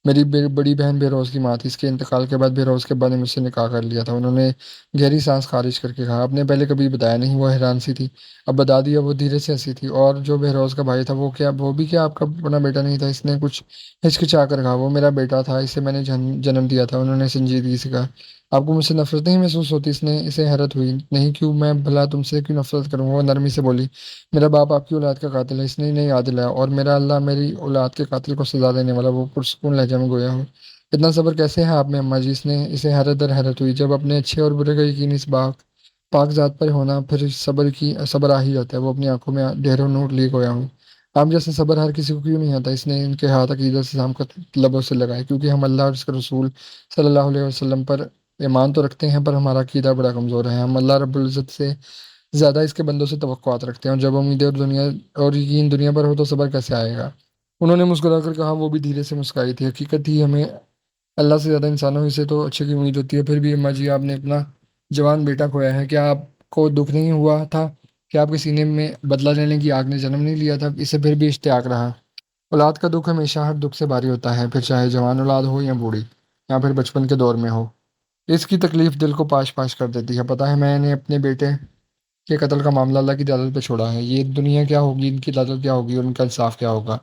मेरी बड़ी बहन बेरोज की माँ थी। इसके इंतकाल के बाद बेरोज के अब्बा ने मुझसे निकाह कर लिया था। उन्होंने गहरी सांस खारिज करके कहा। आपने पहले कभी बताया नहीं? वो हैरान सी थी। अब बता दिया। वो धीरे से हंसी थी। और जो बेरोज का भाई था वो क्या, वो भी क्या आपका अपना बेटा नहीं था? इसने कुछ हिचकिचा कर कहा। वो मेरा बेटा था, इसे मैंने जन्म दिया था। उन्होंने संजीदगी से कहा। आपको मुझसे नफरत नहीं महसूस होती? इसने इसे हैरत हुई। नहीं, क्यों, मैं भला तुमसे क्यों नफरत करूँ? वो नरमी से बोली। मेरा बाप आपकी औलाद का कातिल है, इसने नहीं याद दिलाया, और मेरा अल्लाह मेरी औलाद के कातिल को सजा देने वाला। वो पुरसकून लहजा में गोया हो। इतना सब्र कैसे है आप में अम्मा जी? इसने इसे हैरत दर हैरत हुई। जब अपने अच्छे और बुरे का यकीन इस पाक जात पर होना, फिर सब्र आ ही जाता है। वो अपनी आंखों में ढेरों नोट लिए गोया हूँ। आप जैसे सब्र हर किसी को क्यों नहीं आता? इसने इनके हाथ अकीदत से साम कर लबों से लगाए। क्योंकि हम अल्लाह और उसके रसूल सल्लल्लाहु अलैहि वसल्लम पर ईमान तो रखते हैं पर हमारा अकीदा बड़ा कमज़ोर है। हम अल्लाह रब्बुल इज़्ज़त से ज़्यादा इसके बंदों से तवक्कुआत रखते हैं, और जब उम्मीदें और यकीन दुनिया पर हो तो सब्र कैसे आएगा? उन्होंने मुस्कुरा कर कहा। वो भी धीरे से मुस्कुराई थी। हकीकत ही हमें अल्लाह से ज़्यादा इंसानों ही से तो अच्छे की उम्मीद होती है। फिर भी अम्मा जी, आपने अपना जवान बेटा खोया है, क्या आपको दुख नहीं हुआ था? क्या आपके सीने में बदला लेने की आग ने जन्म नहीं लिया था? इसे फिर भी इश्तियाक रहा। औलाद का दुख हमेशा हर दुख से भारी होता है, फिर चाहे जवान औलाद हो या बूढ़ी, या फिर बचपन के दौर में हो। इसकी तकलीफ दिल को पाश पाश कर देती है। पता है, मैंने अपने बेटे के कत्ल का मामला अल्लाह की अदालत पे छोड़ा है। ये दुनिया क्या होगी, इनकी अदालत क्या होगी और इनका इंसाफ क्या होगा?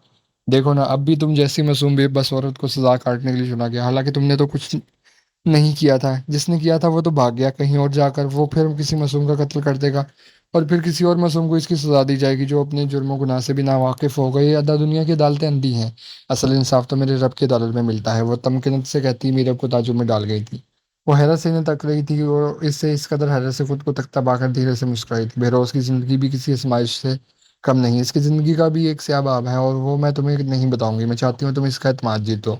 देखो ना, अब भी तुम जैसी मासूम बेबस औरत को सजा काटने के लिए चुना गया, हालांकि तुमने तो कुछ नहीं किया था। जिसने किया था वो तो भाग गया कहीं और जाकर। वो फिर किसी मासूम का कत्ल कर देगा और फिर किसी और मासूम को इसकी सजा दी जाएगी जो अपने जुर्मों गुनाह से भी ना वाकिफ हो गई। अदा दुनिया की अदालतें अंधी हैं। असल इंसाफ तो मेरे रब की अदालत में मिलता है। वो तमकीनत से कहती मेरे को ताजुब में डाल गई थी। वो हैरत से इन्हें तक रही थी और इससे इस कदर हैरत से खुद को तख्ता पाकर धीरे से मुस्कुराई थी। बेरोज की जिंदगी भी किसी आजमाइश से कम नहीं। इसकी जिंदगी का भी एक स्याह बाब है और वो मैं तुम्हें नहीं बताऊंगी। मैं चाहती हूँ तुम इसका एतमाद जीतो।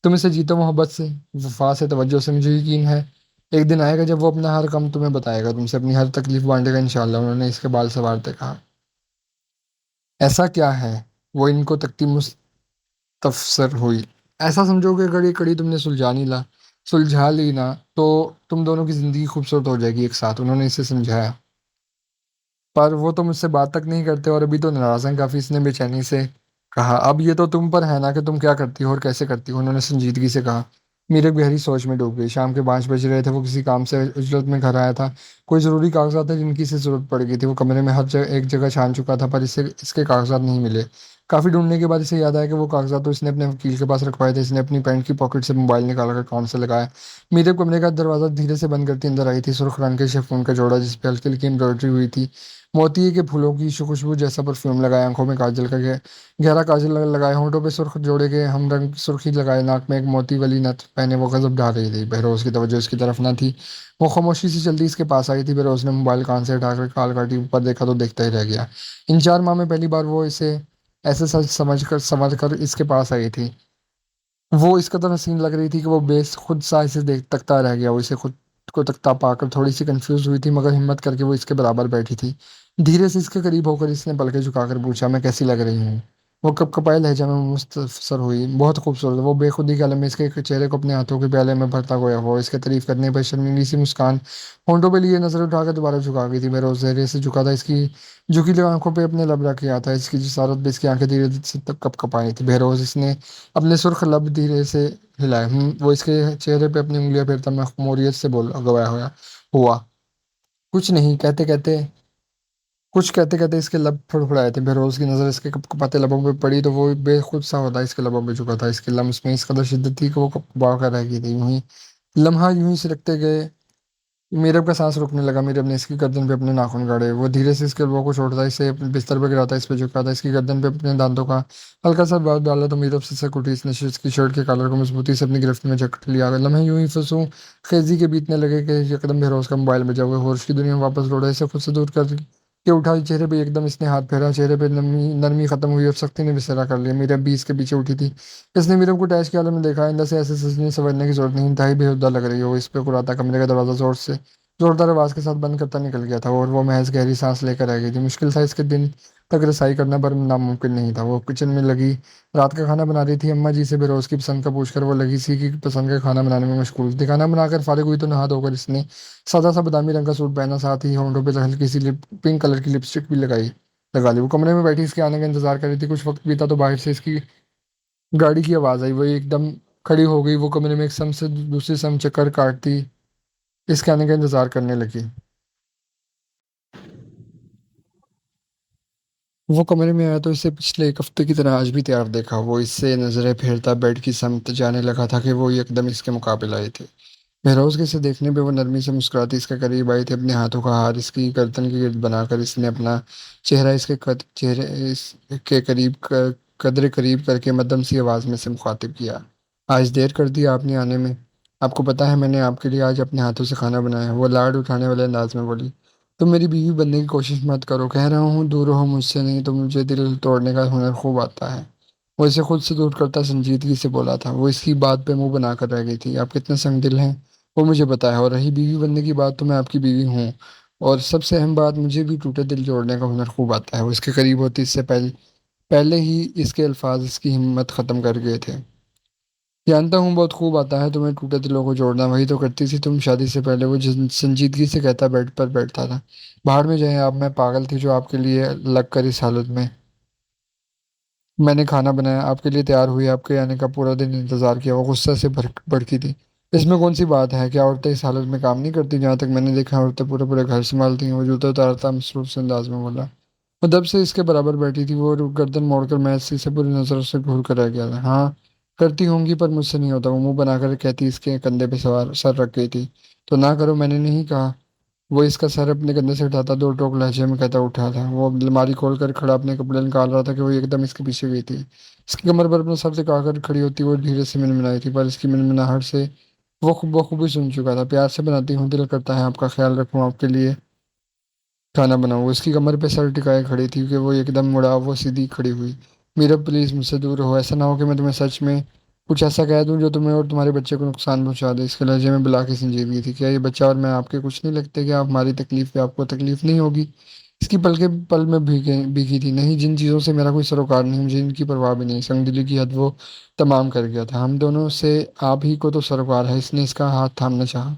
तुम इसे जीतो मोहब्बत से, वफा से, तवज्जो से। मुझे यकीन है एक दिन आएगा जब वो अपना हर कम तुम्हें बताएगा, तुमसे अपनी हर तकलीफ बांटेगा इंशाल्लाह। उन्होंने इसके बाल संवारते कहा। ऐसा क्या है? वो इनको तकती मुस्तफसर हुई। ऐसा समझो कि अगर ये कड़ी तुमने सुलझा ली ना तो तुम दोनों की जिंदगी खूबसूरत हो जाएगी एक साथ। उन्होंने इसे समझाया। पर वो तो मुझसे बात तक नहीं करते और अभी तो नाराज हैं काफी, इसने बेचैनी से कहा। अब ये तो तुम पर है ना कि तुम क्या करती हो और कैसे करती हो, उन्होंने संजीदगी से कहा। मीरा गहरी सोच में डूब गई। शाम के 5 बज रहे थे। वो किसी काम से उजरत में घर आया था। कोई ज़रूरी कागजात थे जिनकी इसे ज़रूरत पड़ गई थी। वो कमरे में हर जगह एक जगह छान चुका था पर इसे इसके कागजात नहीं मिले। काफ़ी ढूंढने के बाद इसे याद आया कि वो कागजात तो इसने अपने वकील के पास रखवाए थे। इसने अपनी पैंट की पॉकेट से मोबाइल निकाल कर कान से लगाया। मीरा कमरे का दरवाज़ा धीरे से बंद करती अंदर आई थी। सुर्ख रंग के शेफून का जोड़ा जिस पे हल्की हल्की एम्ब्रॉयडरी हुई थी, मोती के फूलों की खुशबू जैसा परफ्यूम लगाया, आंखों में काजल का गहरा काजल लगाया, होंठों पे सुर्ख जोड़े के हम रंग सुर्खी लगाए, नाक में एक मोती वाली नथ पहने वो गजब ढा रही थी। बहरोज की तवज्जो इसकी तरफ न थी। वो खामोशी से जल्दी इसके पास आई थी। बहरोज ने मोबाइल कान से हटाकर काल काटी, ऊपर देखा तो देखता ही रह गया। इन 4 माह में पहली बार वो इसे ऐसे सच समझ कर इसके पास आई थी। वो इस कदर हसीन लग रही थी कि वो बेस खुद सा इसे देख तकता रह गया। वो इसे खुद को तकता पाकर थोड़ी सी कंफ्यूज हुई थी, मगर हिम्मत करके वो इसके बराबर बैठी थी। धीरे से इसके करीब होकर इसने पलकें झुकाकर पूछा, मैं कैसी लग रही हूँ? वो कपकपाए लहजा में मुस्तफसर हुई, बहुत खूबसूरत। वो बेखुदी के आलम में इसके चेहरे को अपने हाथों के प्याले में भरता गया हुआ इसके तारीफ करने पर शर्मीली सी मुस्कान होंठों पे लिए नजर उठाकर दोबारा झुका गई थी। मैं रोज धैर्य से झुका था। इसकी झुकी हुई आंखों पे अपने लब रख किया था। इसकी जिसारत पे इसकी आंखें धीरे से तब कपकपाई थी। बहरोज इसने अपने सुर्ख लब धीरे से हिलाए। वो इसके चेहरे पे अपनी उंगलियां फेरता मखमूरियत से बोल गवाया हुआ हुआ कुछ नहीं, कहते कहते कुछ कहते-कहते इसके लब फड़फड़ाए थे। बेरोज़ की नज़र इसके कँपकँपाते लबों पे पड़ी तो वो बेखुद सा होता इसके लबों पे झुका था। इसके लम्स में इस कदर शिद्दत थी कि वो कँपा कर रह गई थी। यूँ ही लम्हा यूँ ही सिलकते गए। मीरब का सांस रुकने लगा। मीरब ने इसकी गर्दन पे अपने नाखून गाड़े। वो धीरे से इसके लबों को छोड़ता, इसे अपने बिस्तर पर गिराता, इस पे झुकाता, इसकी गर्दन पे अपने दांतों का हल्का सा बाल डाला तो मीरब सिसक उठी। इसने इसकी शर्ट के कॉलर को मजबूती से अपनी गिरफ्त में जकड़ लिया। लम्हे यूं ही फंसू खेजी के बीतने लगे कि यकदम बेरोज का मोबाइल बजा। हुए होश की दुनिया में वापस लौटा। इसे खुद से दूर कर के उठा। चेहरे पे एकदम इसने हाथ फेरा। चेहरे पे नरमी नरमी खत्म हुई और सख्ती ने विसेरा कर लिया। मीरब भी इसके पीछे उठी थी। इसने मीरब को टैच के आलम में देखा। आइंदा से ऐसे सजने संवरने की जरूरत नहीं। इंतहाई बेहुदा लग रही हो। इस पे कुराता कमरे का दरवाजा जोर से जोरदार आवाज के साथ बंद करता निकल गया था और वो महज गहरी सांस लेकर रह गई थी। मुश्किल था इसके दिन तक रसाई करना पर नामुमकिन नहीं था। वो किचन में लगी रात का खाना बना रही थी। अम्मा जी से बेरोज की पसंद का पूछकर वो लगी सी कि पसंद का खाना बनाने में मशगूल थी। खाना बनाकर फारिग हुई तो नहा धोकर इसने सादा सा बादामी रंग का सूट पहना, साथ ही होंठों पे हल्की सी पिंक कलर की लिपस्टिक भी लगा ली। वो कमरे में बैठी इसके आने का इंतजार कर रही थी। कुछ वक्त बीता तो बाहर से इसकी गाड़ी की आवाज आई। वो एकदम खड़ी हो गई। वो कमरे में एक सम से दूसरी सम चक्कर काटती इसके आने का इंतजार करने लगी। वो कमरे में आया तो इसे पिछले एक हफ्ते की तरह आज भी तैयार देखा। वो इससे नजरें फेरता बेड की समत जाने लगा था कि वो एकदम इसके मुकाबले आए थे। बहरोज के इसे देखने पे वो नरमी से मुस्कुराती इसके करीब आई थी। अपने हाथों का हार इसकी गर्दन के गिर्द बनाकर इसने अपना चेहरा इसके चेहरे इसके कदरे करीब करके मध्यम सी आवाज में से मुखातिब किया। आज देर कर दी आपने आने में। आपको पता है मैंने आपके लिए आज अपने हाथों से खाना बनाया है। वो लाड उठाने वाले अंदाज में बोली। तुम मेरी बीवी बनने की कोशिश मत करो। कह रहा हूँ दूर रहो मुझसे, नहीं तो मुझे दिल तोड़ने का हुनर खूब आता है। वो इसे खुद से दूर करता संजीदगी से बोला था। वो इसकी बात पे मुंह बनाकर रह गई थी। आप कितने संगदिल हैं वो मुझे पता है। और रही बीवी बनने की बात तो मैं आपकी बीवी हूँ। और सबसे अहम बात, मुझे भी टूटे दिल जोड़ने का हुनर खूब आता है। वो इसके करीब होती इससे पहले ही इसके अल्फाज इसकी हिम्मत खत्म कर गए थे। जानता हूँ बहुत खूब आता है तुम्हें टूटे दिलों को जोड़ना। वही तो करती थी तुम शादी से पहले। वो संजीदगी से कहता बेड पर बैठता था। बाहर में जाए आप, मैं पागल थी जो आपके लिए लग कर इस हालत में। मैंने खाना बनाया, आपके लिए तैयार हुई, आपके आने का पूरा दिन इंतजार किया। वो गुस्से से भड़की थी। इसमें कौन सी बात है? क्या औरतें इस हालत में काम नहीं करती? जहाँ तक मैंने देखा औरतें पूरे पूरे घर संभालती हैं। वो जूते उतारता मसरूफ से अंदाज में बोला। वो दब से इसके बराबर बैठी थी। वो गर्दन मोड़कर मैसी से पूरी नजर से घूर कर रह गया था। हाँ, करती होंगी पर मुझसे नहीं होता। वो मुंह बनाकर कहती इसके कंधे पे सवार सर रख गई थी। तो ना करो, मैंने नहीं कहा। वो इसका सर अपने कंधे से उठाता दो टोक लहजे में कहता उठा था। वो अलमारी खोल कर खड़ा अपने कपड़े निकाल रहा था कि वो एकदम इसके पीछे गई थी। इसकी कमर पर अपने सर टिकाकर खड़ी होती वो धीरे से मिनमिनाई थी, पर इसकी मिनमिनाहट से वो बखूबी सुन चुका था। प्यार से बनाती हूँ, दिल करता है आपका ख्याल रखूँ, आपके लिए खाना बनाऊँ। वो इसकी कमर पे सर टिकाए खड़ी थी कि वो एकदम मुड़ा। वो सीधी खड़ी हुई। मीरा प्लीज मुझसे दूर हो। ऐसा ना हो कि मैं तुम्हें सच में कुछ ऐसा कह दूं जो तुम्हें और तुम्हारे बच्चे को नुकसान पहुंचा दे। इसके लहजे में बुला की संजीदगी थी। क्या ये बच्चा और मैं आपके कुछ नहीं लगते? कि आप हमारी तकलीफ पे आपको तकलीफ नहीं होगी? इसकी पलके पल में भीगी थी। नहीं, जिन चीज़ों से मेरा कोई सरोकार नहीं, मुझे इनकी परवाह भी नहीं। संगदिली की हद वो तमाम कर गया था। हम दोनों से आप ही को तो सरोकार है। इसने इसका हाथ थामना चाहा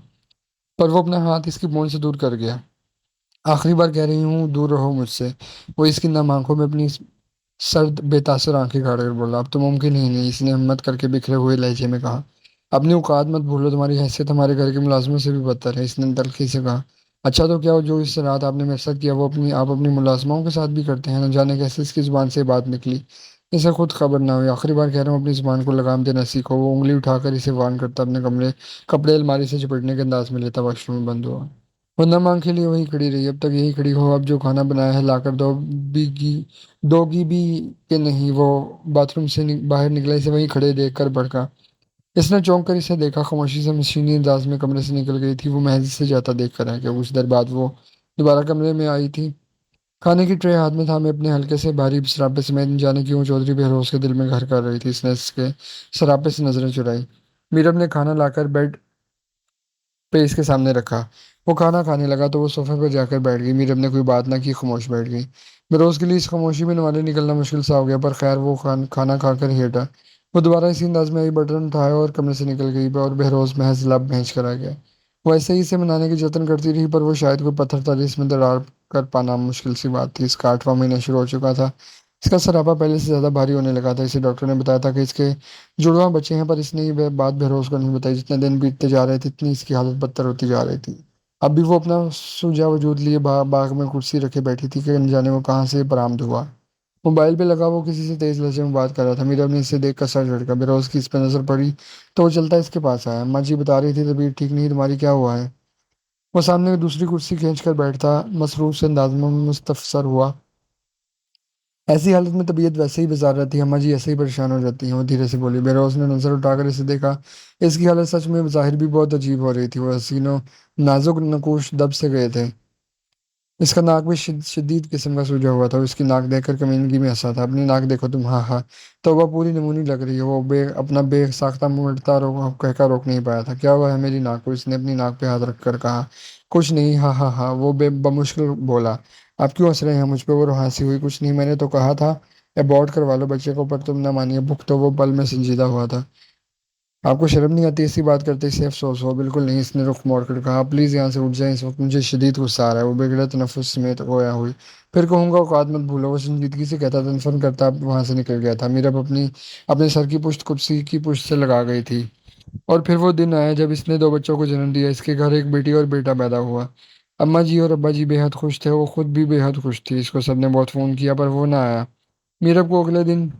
पर वो अपना हाथ इसकी पहुंच से दूर कर गया। आखिरी बार कह रही हूँ दूर रहो मुझसे। वो इसकी नम आंखों में अपनी सर्द बेतासर आंखें गाड़ कर बोला। अब तो मुमकिन ही नहीं, इसने हिम्मत करके बिखरे हुए लहजे में कहा। अपनी औकात मत भूलो, तुम्हारी हैसियत हमारे घर के मुलाजमों से भी बदतर है। इसने तल्खी से कहा। अच्छा तो क्या हो, जो इस रात आपने मेरे साथ किया वो आप अपनी मुलाजमाओं के साथ भी करते हैं? न जाने कैसे इसकी जुबान से ये बात निकली। इसे खुद खबर ना हुई। आखिरी बार कह रहा हूँ अपनी जुबान को लगाम देना सीखो। वो उंगली उठाकर इसे वार्न करता अपने कपड़े अलमारी से चिपटने के अंदाज में लेता वॉशरूम में बंद हुआ। वरना मांग के लिए वही खड़ी रही। अब तक यही खड़ी हो। अब जो खाना बनाया है लाकर दो बीगी दोगी भी कि नहीं। वो बाथरूम से बाहर निकला। इसे वहीं खड़े देखकर भड़का। इसने चौंक कर इसे देखा। खामोशी से मशीनी अंदाज में कमरे से निकल गई थी। वो महज से जाता देख कर रह गया। कुछ देर बाद वो दोबारा कमरे में आई थी। खाने की ट्रे हाथ में थामे अपने हल्के से भारी सरापे समेत न जाने क्यों चौधरी बेहोश के दिल में घर कर रही थी। इसने इसके सरापे से नजरें चुराई। मीरब ने खाना लाकर बेड पे इसके सामने रखा। वो खाना खाने लगा तो वो सोफे पर जाकर बैठ गई। मीरब ने कोई बात ना की, खामोश बैठ गई। बेरोज के लिए इस खामोशी में नवाले निकलना मुश्किल सा हो गया, पर खैर वो खाना खाकर ही हटा। वो दोबारा इसी अंदाज में आई, बटन उठाया और कमरे से निकल गई। और बहरोज महज लब भेज कर आ गया। वो ऐसे ही इसे मनाने की जतन करती रही, पर वो शायद कोई पत्थर था जिसमें दरार कर पाना मुश्किल सी बात थी। इसका 8वां महीना शुरू हो चुका था। इसका सरापा पहले से ज्यादा भारी होने लगा था। इसे डॉक्टर ने बताया था कि इसके जुड़वा बचे हैं, पर इसने ये बात बेरोज को नहीं बताई। जितने दिन बीतते जा रहे थे इतनी इसकी हालत बदतर होती जा रही थी। अब भी वो अपना सूझा वजूद लिए बाग में कुर्सी रखे बैठी थी कि न जाने वो कहाँ से बरामद हुआ। मोबाइल पे लगा वो किसी से तेज लहजे में बात कर रहा था। मीरा ने इसे देख कर सर झटका। बेरोज की इस पर नजर पड़ी तो वो चलता इसके पास आया। अम्मा जी बता रही थी तबीयत ठीक नहीं, तुम्हारी क्या हुआ है? वो सामने दूसरी कुर्सी खींच कर बैठता मसरूफ से अंदाज में मुस्तफसर हुआ। ऐसी हालत में तबीयत वैसे ही बेजार रहती है, अम्मा जी ऐसे ही परेशान हो जाती हैं। वो धीरे से बोली। बेरोज ने नजर उठाकर इसे देखा। इसकी हालत सच में जाहिर भी बहुत अजीब हो रही थी। वो हसीनों नाजुक नकूश दब से गए थे। इसका नाक भी शदीद किस्म का सूजा हुआ था। उसकी नाक देखकर कमीनगी में हंसा था। अपनी नाक देखो तुम, हाँ हाँ। तो वह पूरी नमूनी लग रही है। वो अपना बेसाख्ता मुड़ता कहकर रोक नहीं पाया था। क्या हुआ है मेरी नाक को? इसने अपनी नाक पे हाथ रखकर कहा। कुछ नहीं, हाँ हाँ हाँ, वो बमुश्किल बोला। आप क्यों हंस रहे हैं मुझ पे? वो हंसी हुई। कुछ नहीं, मैंने तो कहा था अबॉर्ट करवा लो बच्चे को, पर तुम ना मानिए। भुक तो वो पल में संजीदा हुआ था। आपको शर्म नहीं आती ऐसी बात करते? इसे अफसोस हो? बिल्कुल नहीं, इसने रुख मोड़कर कहा। प्लीज यहाँ से उठ जाए, इस वक्त मुझे शदीद गुस्सा आ रहा है। वो बिगड़े तनफ्फुस समेत रोया हुई। फिर कहूंगा औकात मत भूलो, वो संजीदगी से कहता तनफन करता वहां से निकल गया था। मीरा अपनी अपने सर की पुश्त कुर्सी की पुश्त से लगा गई थी। और फिर वो दिन आया जब इसने दो बच्चों को जन्म दिया। इसके घर एक बेटी और बेटा पैदा हुआ। अम्मा जी और अब्बा जी बेहद खुश थे। वो खुद भी बेहद खुश थी। इसको सबने बहुत फोन किया पर वो ना आया। मीरा को अगले दिन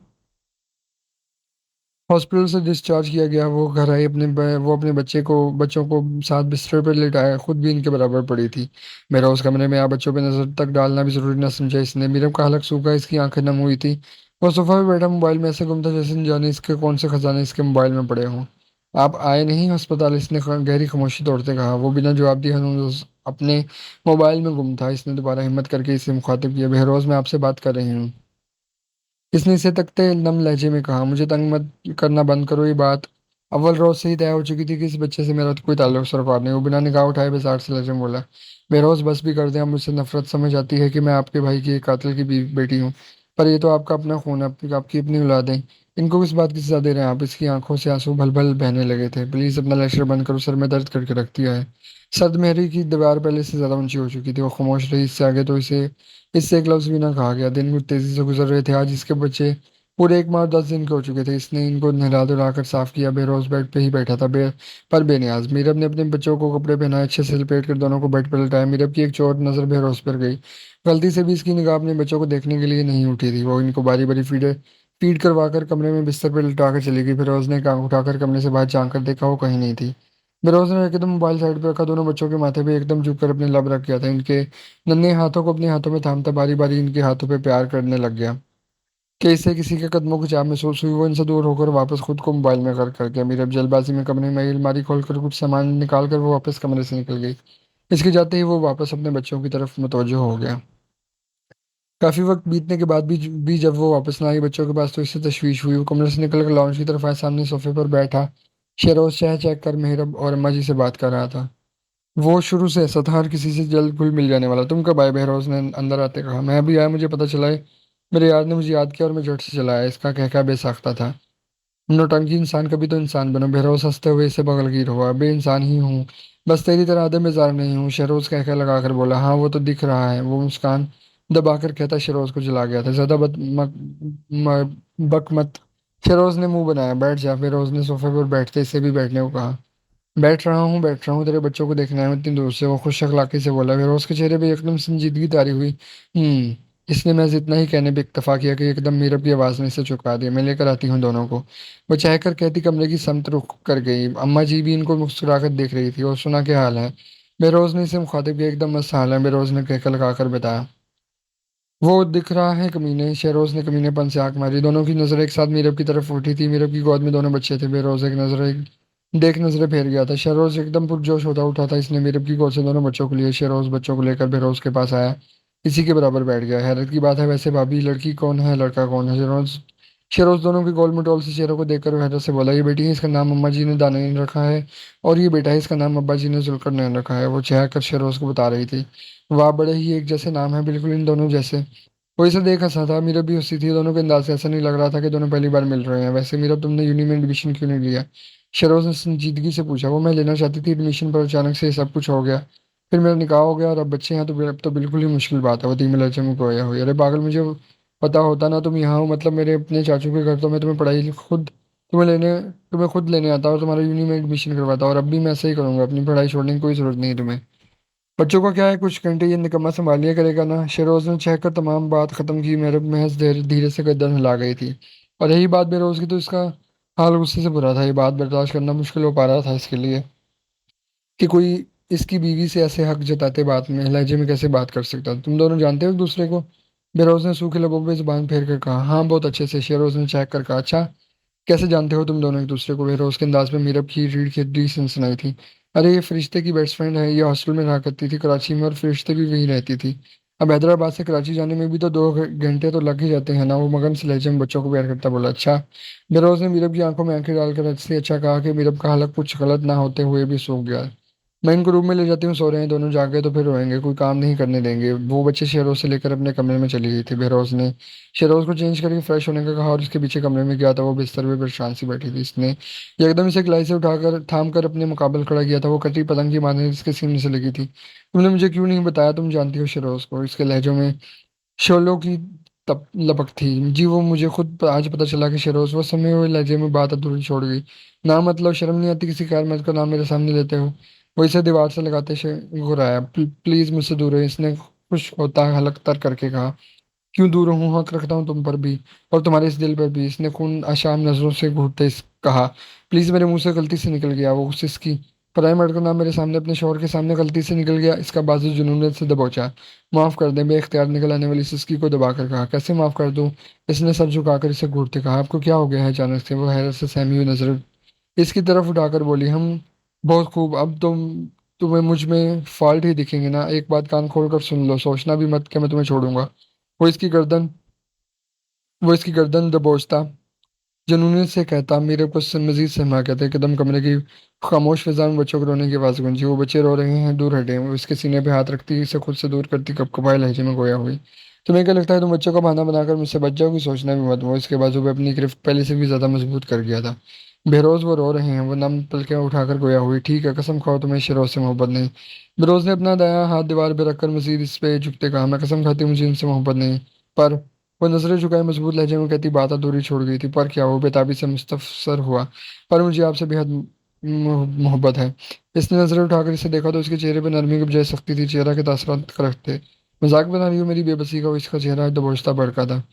हॉस्पिटल से डिस्चार्ज किया गया। वो घर आई वो अपने बच्चों को साथ बिस्तर पर लेटाया। खुद भी इनके बराबर पड़ी थी। मेरा उस कमरे में आ बच्चों पे नजर तक डालना भी जरूरी न समझा इसने। मीरब का हलक सूखा, इसकी आंखें नम हुई थी। वो सोफा पे बैठा मोबाइल में ऐसे गुम था जैसे न जाने इसके कौन से खजाने इसके मोबाइल में पड़े हों। आप आए नहीं अस्पताल? इसने गहरी खामोशी तोड़ते कहा। वो बिना जवाब दिए हनूज अपने मोबाइल में गुम था। इसने दोबारा हिम्मत करके इसे मुखातिब किया। बहरोज, मैं आपसे बात कर रही हूँ। इसने इसे तकते नम लहजे में कहा। मुझे तंग मत करना बंद करो। ये बात अव्वल रोज से ही तय हो चुकी थी कि इस बच्चे से मेरा तो कोई ताल्लुक सरोकार नहीं। वो बिना निगाह उठाए बेजार से लहजे में बोला। बेरोज, बस भी कर दें। अब मुझसे नफरत समझ आती है कि मैं आपके भाई की एक कातिल की बेटी हूँ। पर ये तो आपका अपना खून है, आपकी अपनी औलाद है। इनको किस बात की सजा दे रहे हैं आप? इसकी आंखों से आंसू भल भल बहने लगे थे। प्लीज अपना लेक्चर बंद करो, सर में दर्द करके रख दिया है। सर्द मेहरी की दीवार पहले से ज्यादा ऊंची हो चुकी थी। वो खामोश रही। इससे आगे तो इसे इससे एक लफ्ज भी ना कहा गया। दिन कुछ तेजी से गुजर रहे थे। आज इसके बच्चे पूरे 1 माह 10 दिन के हो चुके थे। इसने इनको नहला धुला कर साफ किया। बेरोज बेड पे ही बैठा था पर बेनियाज। मीरब ने अपने बच्चों को कपड़े पहनाए, अच्छे से लपेट कर दोनों को बेड पर लटाया। मीरब की एक चोट नजर बेरोज पर गई। गलती से भी इसकी निगाह अपने बच्चों को देखने के लिए नहीं उठी थी। वो इनको बारी बारी फीड करवा कर कमरे में बिस्तर पर लटा कर चली गई। बेरोज ने आंख उठाकर कमरे से बाहर झांक कर देखा, वो कहीं नहीं थी। बेरोज ने एकदम मोबाइल साइड पर रखा, दोनों बच्चों के माथे पे एकदम झुक कर अपने लब रख किया था। इनके नन्हे हाथों को अपने हाथों में थामता बारी बारी इनके हाथों पे प्यार करने लग गया कि इससे किसी के कदमों की चाह महसूस हुई। वो इनसे दूर होकर वापस खुद को मोबाइल में कर गया। मीरा जल्दबाजी में कमरे में अलमारी खोलकर कुछ सामान निकाल कर वो वापस कमरे से निकल गई। इसके जाते ही वो वापस अपने बच्चों की तरफ मुतवज्जो हो गया। काफी वक्त बीतने के बाद भी जब वो वापस ना आई बच्चों के पास तो इससे तशवीश हुई। वो कमरे से निकलकर लॉन्च की तरफ आया। सामने सोफे पर बैठा शेरोज शह चेक कर मेहरब और अम्मा जी से बात कर रहा था। वो शुरू से ऐसा था, हर किसी से जल्द घुल मिल जाने वाला। तुम कब आए? बहरोज ने अंदर आते कहा। मैं अभी आया, मुझे पता चला है। मेरे यार ने मुझे याद किया और मैं झट से चला आया। इसका कहका बेसाख्ता था। नौटंकी इंसान, कभी तो इंसान बनो। बहरोज हंसते हुए इसे बगलगीर हुआ। बे इंसान ही हूँ, बस तेरी तरह आदम बेजार नहीं हूँ। शहरोज कहका लगाकर बोला। हाँ वो तो दिख रहा है। वो मुस्कान दबाकर कहता शहरोज को जला गया था। ज्यादा बक मत। शहरोज ने मुंह बनाया। बैठ जा। फिरोज ने सोफे पर बैठते इसे भी बैठने को कहा। बैठ रहा हूँ, तेरे बच्चों को देखने आया हूँ इतनी दूर से। वो खुश अखलाकी से बोला। फिरोज के चेहरे पे एकदम संजीदगी तारी हुई। इसने महज इतना ही कहने पे इक्तफा किया कि एकदम मीरब की आवाज ने इसे चुका दिया। मैं लेकर आती हूँ दोनों को। वो चाहकर कहती कमरे की समत रुख कर गई। अम्मा जी भी इनको मुस्कुराकर देख रही थी। और सुना क्या हाल है? बेरोज ने इसे मुखातिब किया। एकदम मस्त हाल है, बेरोज ने कहकर लगाकर बताया। वो दिख रहा है कमीने। शहरोज ने कमीनेपन से आंख मारी। दोनों की नजर एक साथ मीरब की तरफ उठी थी। मीरब की गोद में दोनों बच्चे थे। बेरोज एक देख नजरें फेर गया था। शहरोज एकदम पुरजोश होता उठा था। इसने मीरब की गोद से दोनों बच्चों को लिए। शहरोज बच्चों को लेकर बेरोज के पास आया। इसी के बराबर बैठ गया। हैरत की बात है वैसे भाभी, लड़की कौन है लड़का कौन है? शहरोज शहरोज दोनों के गोल मटोल से चेहरों को देखकर हैरत से बोला। ये बेटी है, इसका नाम अम्मा जी ने दानिश रखा है। और ये बेटा है, इसका नाम अब्बा जी ने जुलकर नैन रखा है। वो चेहर कर शहरोज को बता रही थी। वाह, बड़े ही एक जैसे नाम है, बिल्कुल इन दोनों जैसे। वो इसे देख हंसा था। मीरा भी हंसी थी। दोनों के अंदाज से ऐसा नहीं लग रहा था कि दोनों पहली बार मिल रहे हैं। वैसे मीरा, तुमने यूनी में एडमिशन क्यों नहीं लिया? शरोज ने संजीदगी से पूछा। वो मैं लेना चाहती थी एडमिशन, पर अचानक से सब कुछ हो गया। फिर मेरा निकाह हो गया और अब बच्चे हैं तो अब तो बिल्कुल ही मुश्किल बात है। वो धीमे लहजे में गोया हुई। अरे पागल, मुझे पता होता ना तुम यहाँ हो, मतलब मेरे अपने चाचू के घर, तो मैं तुम्हें खुद लेने आता और तुम्हारा यूनी में एडमिशन करवाता। और अब भी मैं ऐसे ही करूंगा। अपनी पढ़ाई छोड़ने की कोई जरूरत नहीं है तुम्हें। बच्चों का क्या है, कुछ घंटे ये निकम्मा संभालिया करेगा ना। शेरोज ने चहकर तमाम बात खत्म की। मेरे महज धीरे धीरे से गर्दन हिला गई थी। और यही बात बेरोज की, तो इसका हाल गुस्से से बुरा था। ये बात बर्दाश्त करना मुश्किल हो पा रहा था इसके लिए, कि कोई इसकी बीवी से ऐसे हक जताते बात में लहजे में कैसे बात कर सकता। तुम दोनों जानते हो एक दूसरे को? बेरोज ने सूखे लबों पे जुबान फेर कर कहा। हाँ, बहुत अच्छे से, शेरोज ने चहक कर कहा। अच्छा, कैसे जानते हो तुम दोनों एक दूसरे को? बेरोज के अंदाज में मीरब की रीढ़ की हड्डी सनसनाई थी। अरे, ये फरिश्ते की बेस्ट फ्रेंड है। ये हॉस्टल में रहा करती थी कराची में, और फरिश्ते भी वहीं रहती थी। अब हैदराबाद से कराची जाने में भी तो 2 घंटे तो लग ही जाते हैं ना। वो मगन से लहजे में बच्चों को प्यार करता बोला। अच्छा। बेरोज ने मीरब की आंखों में आंखें डालकर अच्छे अच्छा कहा कि मीरब का हलक कुछ गलत ना होते हुए भी सूख गया। मैं इनको रूम में ले जाती हूँ, सो रहे हैं दोनों, जागे तो फिर रोएंगे, कोई काम नहीं करने देंगे। वो बच्चे शेरोज से लेकर अपने कमरे में चली गई थी। बेरोज ने शेरोज को चेंज करके फ्रेश होने का कहा और उसके पीछे कमरे में गया था। वो बिस्तर पे परेशान सी बैठी थी। इसने एकदम इसे कलाई से उठाकर थाम कर अपने मुकाबले खड़ा किया था। वो कटी पतंग की मारने इसके सीने से लगी थी। तुमने मुझे क्यों नहीं बताया? तुम जानती हो शेरोज को? इसके लहजों में शोलों की तप लपक थी। जी, वो मुझे खुद आज पता चला कि शेरोज वो समय हुए लहजे में बात अधूरी छोड़ गई। ना मतलब, शर्म नहीं आती किसी कार मत का नाम मेरे सामने लेते हो? वो इसे दीवार से लगाते घुराया। प्लीज मुझसे दूर रहो, इसने खुश होता हलक तर करके कहा। क्यों दूर हूँ? हक रखता हूँ तुम पर भी, और तुम्हारे इस दिल पर भी। इसने खून आशाम नजरों से घूरते कहा। प्लीज, मेरे मुंह से गलती से निकल गया। वो उसकी पराई मर्द का नाम मेरे सामने, अपने शोहर के सामने गलती से निकल गया। इसका बाजू जुनून से दबोचा। माफ कर दे, बेख्तियार निकल आने वाली सिसकी को दबाकर कहा। कैसे माफ कर दूं? इसने सर झुकाकर इसे घूरते कहा। आपको क्या हो गया है अचानक से? वो हैरत से सहमी हुई नजर इसकी तरफ उठाकर बोली। हम बहुत खूब। अब तुम्हें मुझ में फॉल्ट ही दिखेंगे ना। एक बात कान खोल कर सुन लो, सोचना भी मत कि मैं तुम्हें छोड़ूंगा। वो इसकी गर्दन वो इसकी गर्दन दबोचता जुनूनियत से कहता। मेरे को मजीद सहमा कहते। एकदम कमरे की खामोश फिजा में बच्चों के रोने की आवाज गूंजी। वो बच्चे रो रहे हैं, दूर हटे। वो इसके सीने पे हाथ रखती, इसे खुद से दूर करती, कपकपाए लहजे में गोया हुई। तुम्हें क्या लगता है तुम बच्चों का बहाना बनाकर मुझसे बच जाओगी? सोचना भी मत। वो इसके बाजू पे अपनी गिरफ्त पहले से भी ज्यादा मजबूत कर गया था। बेरोज, वो रो रहे हैं। वो नम पलकें उठाकर गोया हुई। ठीक है, कसम खाओ तुम्हें शेरोज से मोहब्बत नहीं। बेरोज ने अपना दायां हाथ दीवार पे रखकर मजीद इस पे झुकते कहा। मैं कसम खाती हूँ मुझे इनसे मोहब्बत नहीं। पर वो नजरें झुकाए मजबूत लहजे में कहती। बात अधूरी छोड़ गई थी। पर क्या? वो बेताबी से मुस्तफसर हुआ। पर मुझे आपसे बेहद मोहब्बत है। इसने नजरें उठाकर इसे देखा तो उसके चेहरे पर नरमी की बजाय सख्ती थी। चेहरा के तासरात करक थे। मजाक बना रही हो मेरी बेबसी का? वो इसका चेहरा दबोचता भड़का था।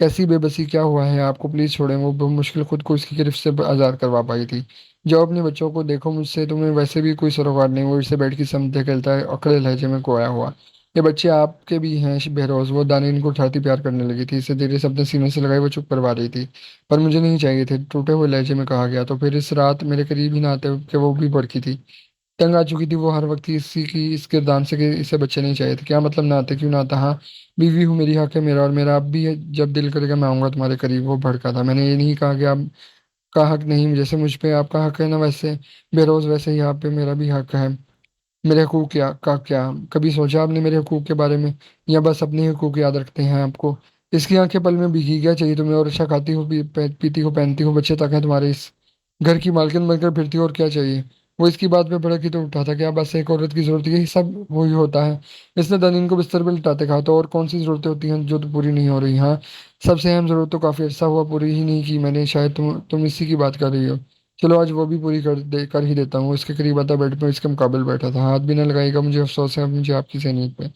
कैसी बेबसी? क्या हुआ है आपको? प्लीज छोड़ें। वो मुश्किल खुद को इसकी गिरफ्त से आजाद करवा पाई थी। जाओ अपने बच्चों को देखो, मुझसे तुम्हें वैसे भी कोई सरोकार नहीं। वो इसे बैठ की समझे खेलता है अकड़े लहजे में कोया हुआ। ये बच्चे आपके भी हैं बहरोज? वो दानिन को उठाती प्यार करने लगी थी। इसे धीरे से अपने सीने से लगाई वो चुप करवा रही थी। पर मुझे नहीं चाहिए थे, टूटे हुए लहजे में कहा गया। तो फिर इस रात मेरे करीब ही ना आते कि वो भी भड़की थी। तंग आ चुकी थी वो हर वक्त इसी की इस किरदार से कि इसे बच्चे नहीं चाहिए थे। क्या मतलब ना आते? क्यों ना आता? हाँ, बीवी हूँ, मेरी हक है मेरा, और मेरा अब भी है। जब दिल करेगा मैं आऊंगा तुम्हारे करीब। वो भड़का था। मैंने ये नहीं कहा कि आपका हक नहीं, जैसे मुझ पे आपका हक है ना, वैसे बेरोज वैसे ही आप पे मेरा भी हक है। मेरे हकूक क्या कभी सोचा आपने मेरे हकूक के बारे में? या बस अपने हकूक याद रखते हैं आपको? इसकी आंखें पल में भीगी। क्या चाहिए तुम्हें? और अच्छा खाती हो, पीती हो, पहनती हो, बच्चे तक हैं तुम्हारे, इस घर की मालकिन बनकर फिरती हो, और क्या चाहिए? वो इसकी बात पे भड़क ही तो उठा था। क्या बस एक औरत की जरूरत यही सब वही होता है? इसने दनीन को बिस्तर पे लिटाते कहा। तो और कौन सी जरूरतें होती हैं जो तो पूरी नहीं हो रही? हाँ, सबसे अहम जरूरत तो काफी अरसा हुआ पूरी ही नहीं की मैंने। शायद तुम इसी की बात कर रही हो। चलो आज वो भी पूरी कर ही देता हूँ। इसके करीब आता बेड पर इसके मुकाबले बैठा था। हाथ भी न लगाएगा। मुझे अफसोस है, अब मुझे आपकी सहनीत पे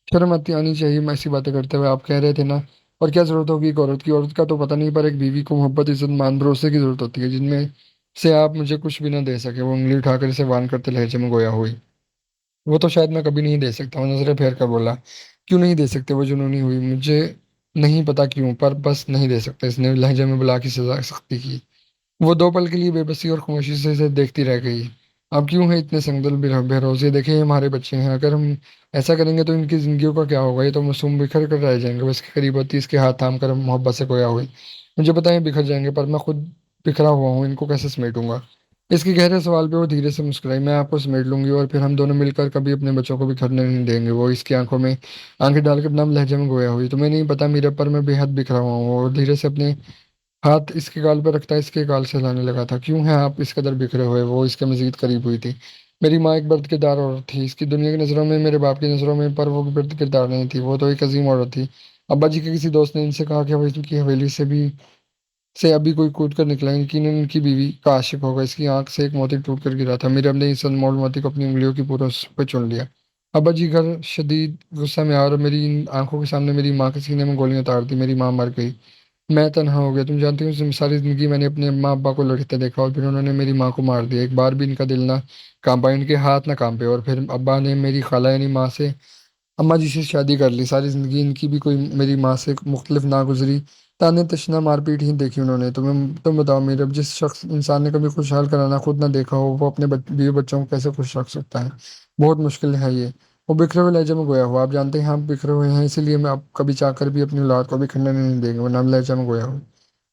शर्म आनी चाहिए। मैं ऐसी बातें करते हुए आप कह रहे थे ना। और क्या जरूरत होगी एक औरत की? औरत का तो पता नहीं, पर एक बीवी को मोहब्बत, इज्जत, मान, भरोसे की जरूरत होती है, जिनमें से आप मुझे कुछ भी ना दे सके। वो उंगली उठाकर इसे वान करते लहजे में गोया हुई। वो तो शायद मैं कभी नहीं दे सकता। वो नजरें फेर कर बोला। क्यों नहीं दे सकते? वो जुनूनी हुई। मुझे नहीं पता क्यों, पर बस नहीं दे सकते। इसने लहजे में बुला की सजा सख्ती की। वो 2 पल के लिए बेबसी और खामोशी से इसे देखती रह गई। अब क्यों है इतने संगदल बेरोज? ये देखे, ये हमारे बच्चे हैं। अगर हम ऐसा करेंगे तो इनकी जिंदगियों का क्या होगा? ये तो मासूम बिखर कर रह जाएंगे। वो इसके करीब होती इसके हाथ थाम कर मोहब्बत से खोया हुई। मुझे पता है बिखर जाएंगे, पर मैं खुद बिखरा हुआ हूँ, इनको कैसे समेटूंगा? इसके गहरे सवाल पे वो धीरे से मुस्कुराई। मैं आपको समेट लूंगी, और फिर हम दोनों मिलकर कभी अपने बच्चों को बिखरने नहीं देंगे। वो इसकी आंखों में आंखें डालकर नम लहजे में गोया हुई। तुम्हें नहीं पता मेरे पर मैं बेहद बिखरा हुआ हूँ। और धीरे से अपने हाथ इसके गाल पर रखता इसके गाल से हिलाने लगा था। क्यों है आप इस कदर बिखरे हुए? वो इसके मजीद करीब हुई थी। मेरी माँ एक बर्द किरदार औरत थी, इसकी दुनिया की नज़रों में, मेरे बाप की नज़रों में, पर वो बर्द किरदार नहीं थी। वो तो एक अजीम औरत थी। अब्बा जी के किसी दोस्त ने इनसे कहा कि वो इनकी हवेली से अभी कोई कूद कर निकला, यकीन इनकी बीवी का आशिक होगा। इसकी आंख से एक मोती टूट कर गिरा था। मेरे अपने इस अनमोल मोती को अपनी उंगलियों की पूरा पे चुन लिया। अब्बा जी घर शदीद गुस्सा में आ और मेरी आंखों के सामने मेरी माँ के सीने में गोलियां उतार दी। मेरी माँ मर गई। मैं तन्हा हो गया। तुम जानती हो सारी जिंदगी मैंने अपने अम्मा अब्बा को लड़ते देखा और फिर उन्होंने मेरी माँ को मार दिया। एक बार भी इनका दिल ना कांपा, इनके हाथ ना कांपे। और फिर अब्बा ने मेरी खाला यानी माँ से अम्मा जी से शादी कर ली। सारी जिंदगी इनकी भी कोई मेरी माँ से मुख्तलिफ ना गुजरी। ताने तशना मारपीट ही देखी उन्होंने। तुम बताओ मेरे, अब जिस शख्स इंसान ने कभी खुशहाल कराना खुद ना देखा हो वो अपने बीवी बच्चों को कैसे खुश रख सकता है। बहुत मुश्किल है ये। वो बिखरे हुए लहजे में गोया हुआ। आप जानते हैं हम बिखरे हुए हैं, इसीलिए मैं आप कभी चाहकर भी अपनी औलाद को बिखरने नहीं देंगे, वो नाम लहजा में गोया हुआ।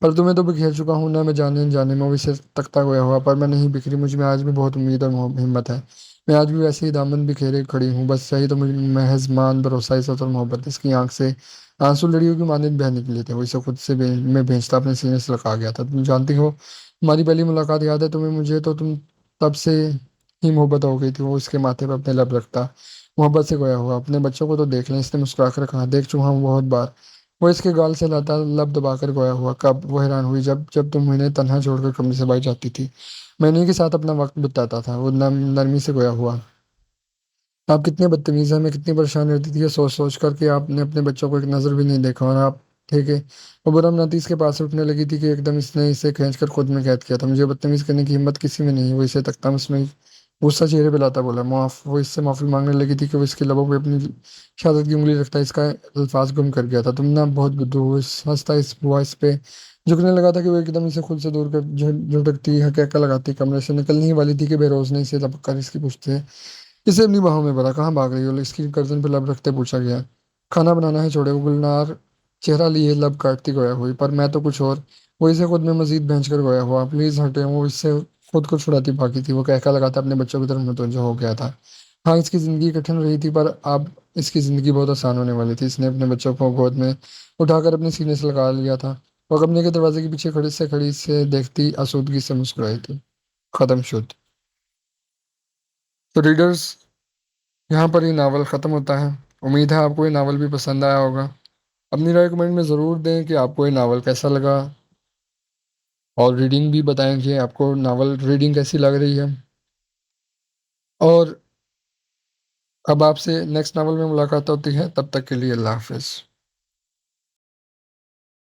पर तुम्हें तो बिखेर चुका हूं ना, मैं जाने अनजाने में वो इसे तकता गोया हुआ। पर मैं नहीं बिखरी, मुझ में आज भी बहुत उम्मीद और हिम्मत है। मैं आज भी वैसे ही दामन बिखेरे खड़ी हूँ। बस सही तो मुझे महज मान भरोसा, इज्जत और मोहब्बत। इसकी आंख से आंसू लड़ियों की मानिंद बह निकले थे। वो इसे खुद से मैं भेजता अपने सीने से लगा गया था। तुम जानती हो हमारी पहली मुलाकात याद है तुम्हें? मुझे तो तुम तब से ही मोहब्बत हो गई थी। वो इसके माथे पर अपने लब रखता मोहब्बत से गोया हुआ। अपने बच्चों को तो देख लें, इसने मुस्कुरा कर कहा। देख चुका हूँ बहुत बार। वो इसके गाल से लाता लब दबाकर गोया हुआ। कब? वो हैरान हुई जब जब तुम उन्हें तन्हा छोड़कर कमरे से बाहर जाती थी। मैं उन्हीं के साथ अपना वक्त बिताता था। वो नरमी से गोया हुआ। आप कितने बदतमीज हैं। मैं कितनी परेशान रहती थी ये सोच सोच कर कि आपने अपने बच्चों को एक नजर भी नहीं देखा। और आप ठीक है। वो बुरम नती इसके पास से उठने लगी थी कि एकदम इसने इसे खींच कर खुद में कैद किया था। मुझे बदतमीज करने की हिम्मत किसी में नहीं। वो इसे तकता उसमें गुस्सा चेहरे पे लाता बोला माफ। वो इससे माफी मांगने लगी थी कि वो इसके लबों पे अपनी शहादत की उंगली रखता इसका अल्फाज गुम कर गया था। तुम ना बहुत बुद्धू हो। हंसता इस हुआ इस पे झुकने लगा था कि वो एकदम इसे खुद से दूर कर झुटकती हकैका लगाती कमरे से निकलने ही वाली थी कि बेरोज ने इसे लपक कर इसकी पूछते इसे अपनी बाहों में भरा। कहाँ भाग रही हो? इसकी गर्दन पर लब रखते पूछा गया। खाना बनाना है, छोड़े। वो गुलनार चेहरा लिए लब काटती गोया हुई। पर मैं तो कुछ और। वो इसे खुद में मजीद भैंस कर गोया हुआ। प्लीज हटे। वो इससे खुद को छुड़ाती भागी थी। वो कहका लगाता अपने बच्चों की तरफ मुतवज्जो हो गया था। हाँ, इसकी जिंदगी कठिन रही थी पर अब इसकी जिंदगी बहुत आसान होने वाली थी। इसने अपने बच्चों को गोद में उठाकर अपने सीने से लगा लिया था। वो कमरे के दरवाजे के पीछे खड़ी से देखती आसूदगी से मुस्कुराई थी। खत्म शुद्ध। तो रीडर्स, यहाँ पर ये नावल ख़त्म होता है। उम्मीद है आपको ये नावल भी पसंद आया होगा। अपनी राय कमेंट में ज़रूर दें कि आपको ये नावल कैसा लगा। और रीडिंग भी बताएं कि आपको नावल रीडिंग कैसी लग रही है। और अब आपसे नेक्स्ट नावल में मुलाकात होती है, तब तक के लिए अल्लाह हाफिज़।